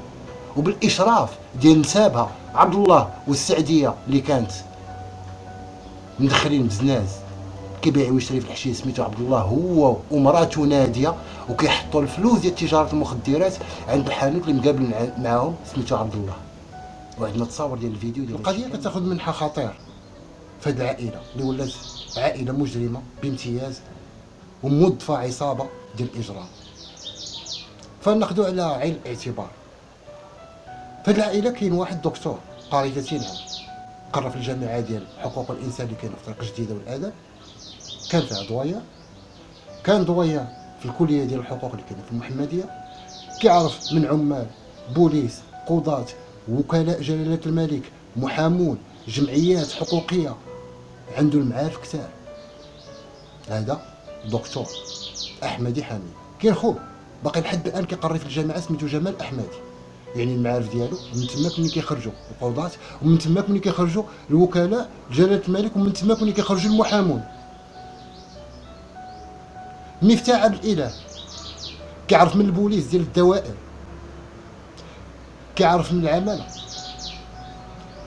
وبالاشراف ديال نسابها عبد الله والسعديه اللي كانت مدخلين بزناز كيبيع ويشري في الحشيش سميتو عبد الله هو ومراته ناديه وكيحطوا الفلوس ديال تجاره المخدرات عند الحانوت اللي مقابل معاهم سميتو عبد الله. وعندنا تصاور ديال الفيديو ديال القضيه كتاخذ منحى خطير في هذه العائله اللي ولات عائله مجرمه بامتياز وموظفه عصابه ديال الاجرام. فناخذوا على عين الاعتبار في هذه العائله كاين واحد دكتور قاري 30 عام قرا في الجامعه ديال حقوق الانسان اللي كاينه في طريق جديده والادب كان فيها ضويا كان ضويا في الكليه ديال الحقوق اللي كاينه في المحمديه كيعرف من عمال بوليس قضاة وكلاء جلاله الملك محامون جمعيات حقوقيه عنده المعارف كثار. هذا دكتور احمدي حامد كاين خوه باقي لحد الان كيقري في الجامعه سميتو جمال احمدي يعني المعارف ديالو من تماك ملي كيخرجوا القضاة ومن تماك ملي كيخرجوا الوكلاء جلاله الملك ومن تماك ملي كيخرجوا المحامون. مفتاح عبد الاله كيعرف من البوليس ديال الدوائر كيعرف من العماله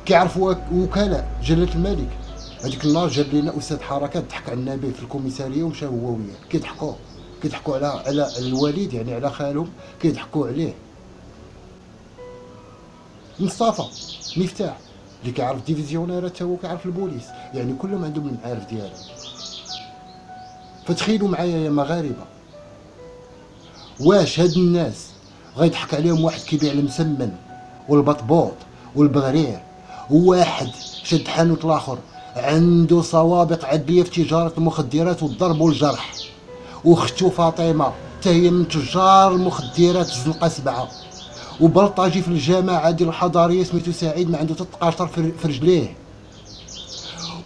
كيعرف وكلاء جلاله الملك. هذيك النهار جاب لنا استاذ حركات ضحك على النبي في الكوميساريه ومشى هو وياه كيضحكوا على الوالد يعني على خالهم كيضحكوا عليه. مصطفى مفتاح اللي كيعرف ديفيزيونير حتى هو كيعرف البوليس يعني كلهم عندهم المعارف ديالهم. فتخيلوا معايا يا مغاربه واش هاد الناس غيضحك عليهم واحد كيبيع المسمن والبطبوط والبغرير وواحد شد حانوت الاخر عنده سوابق عدليه في تجاره المخدرات والضرب والجرح. واختو فاطمه حتى هي من تجار المخدرات الزنقه 7. وبلطاجي في الجماعه ديال الحضاريه سميتو سعيد ما عنده حتى قاشر في رجليه.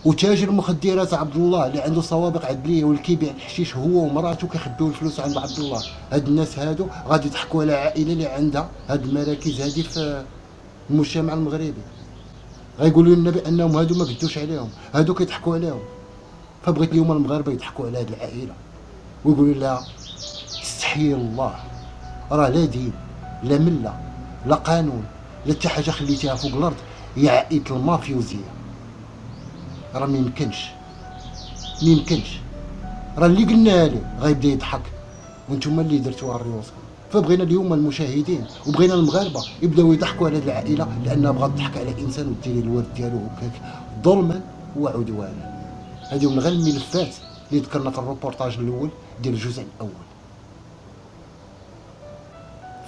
وتاجر المخدرات عبد الله اللي عنده سوابق عدليه واللي كيبيع الحشيش هو ومراته كيخبيو الفلوس عند عبد الله. هاد الناس هادو غادي يضحكوا على عائله اللي عندها هاد المراكز هادي في المجتمع المغربي. غيقولوا لنا بانهم هادو ما قدوش عليهم، هادو كيضحكوا عليهم. فبغيت اليوم المغاربه يضحكوا على هاد العائله ويقولوا لها استحي الله، راه لا دين لا مله لا قانون لا حتى حاجه خليتيها فوق الارض يا عائله المافيوزيه. راه ميمكنش راه اللي قلنا ليه غيبدا يضحك وانتم اللي درتوها ريوسكم. فبغينا اليوم المشاهدين وبغينا المغاربه يبداو يضحكوا على هذه العائله لانها بغات تضحك على انسان وديري الورد ديالو هكاك ظلما وعدوانا. هذه من غير الملفات اللي ذكرنا في الروبورتاج الاول ديال الجزء الاول.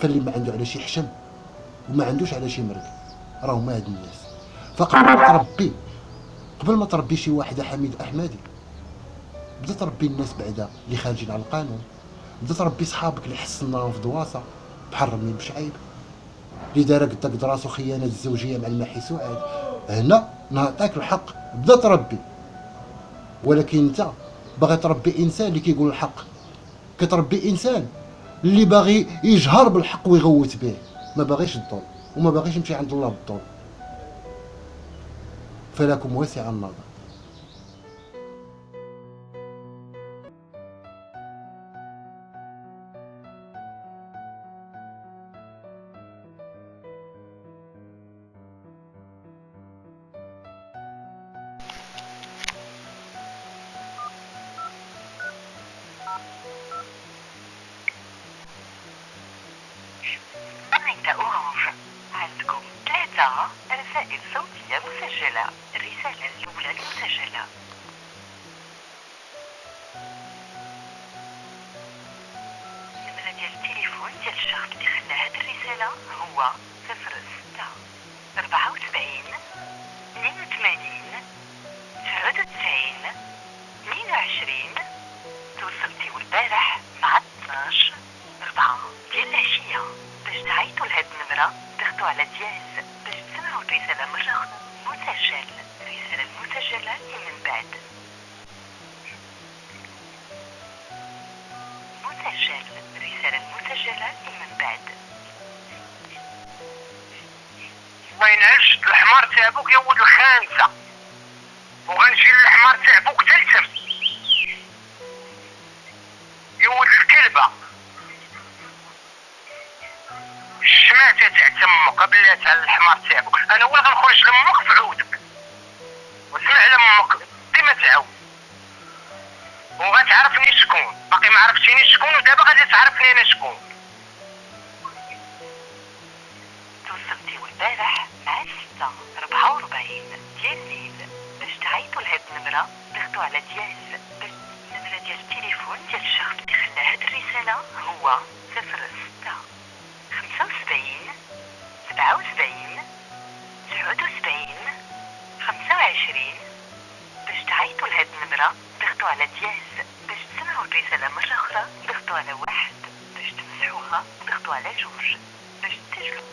فاللي ما عنده على شي حشم وما عندوش على شي مرق راهو ما هاد الناس. قبل ما تربي شي واحد حميد احمدي بدا تربي الناس بعدا اللي خارجين على القانون. بدا تربي صحابك اللي حصلناهم في دواصه بحال رمي بشعيب اللي دار قدك راسو خيانه الزوجيه مع المحي سعاد. هنا نعطيك الحق بدا تربي، ولكن انت باغي تربي انسان اللي كيقول الحق، كتربي انسان اللي باغي يجهر بالحق ويغوت به، ما باغيش الظلم وما باغيش يمشي عند الله بالظلم. فلكم واسع النظر. شركة أورانج عندكم 3 رسائل صوتية مسجلة. الرسالة الأولى المسجلة: النمرة ديال التليفون ديال الشخص اللي خلى هاد الرسالة هو 06 74 82 99 22. توصلتيو البارح مع 12 4 ديال العشية. باش تعيطوا لهاد النمرة ضغطوا على دياز باش تسمعوا الرسالة مرة أخرى. مسجل. الرسالة المسجلة هي من بعد. مسجل. الرسالة المسجلة هي من بعد. الله ينعش الحمار تاعبوك يا ولد الخانسة، وغنجي للحمار تاعبوك تلتم يا ولد الكلبة. الشماتة تاع تمك بلاتها الحمار تاعبوك. انا وين غنخرج لامك في عودك واسمع لامك ديما تعاود، وغتعرفني شكون. باقي ما عرفتيني شكون ودابا غادي تعرفني انا شكون. توصلتيو البارح مع 6 44 ديال الليل. باش تعيطوا لهاد النمرة ضغطوا على دياز باش النمرة ديال التليفون ديال الشخص اللي خلى هاد الرسالة هو 06 75 77 79 25. باش تعيطوا لهاد النمرة ضغطوا على دياز باش تسمعوا الرسالة مرة أخرى ضغطوا على 1. باش تمسحوها ضغطوا على 2. باش تسجلوا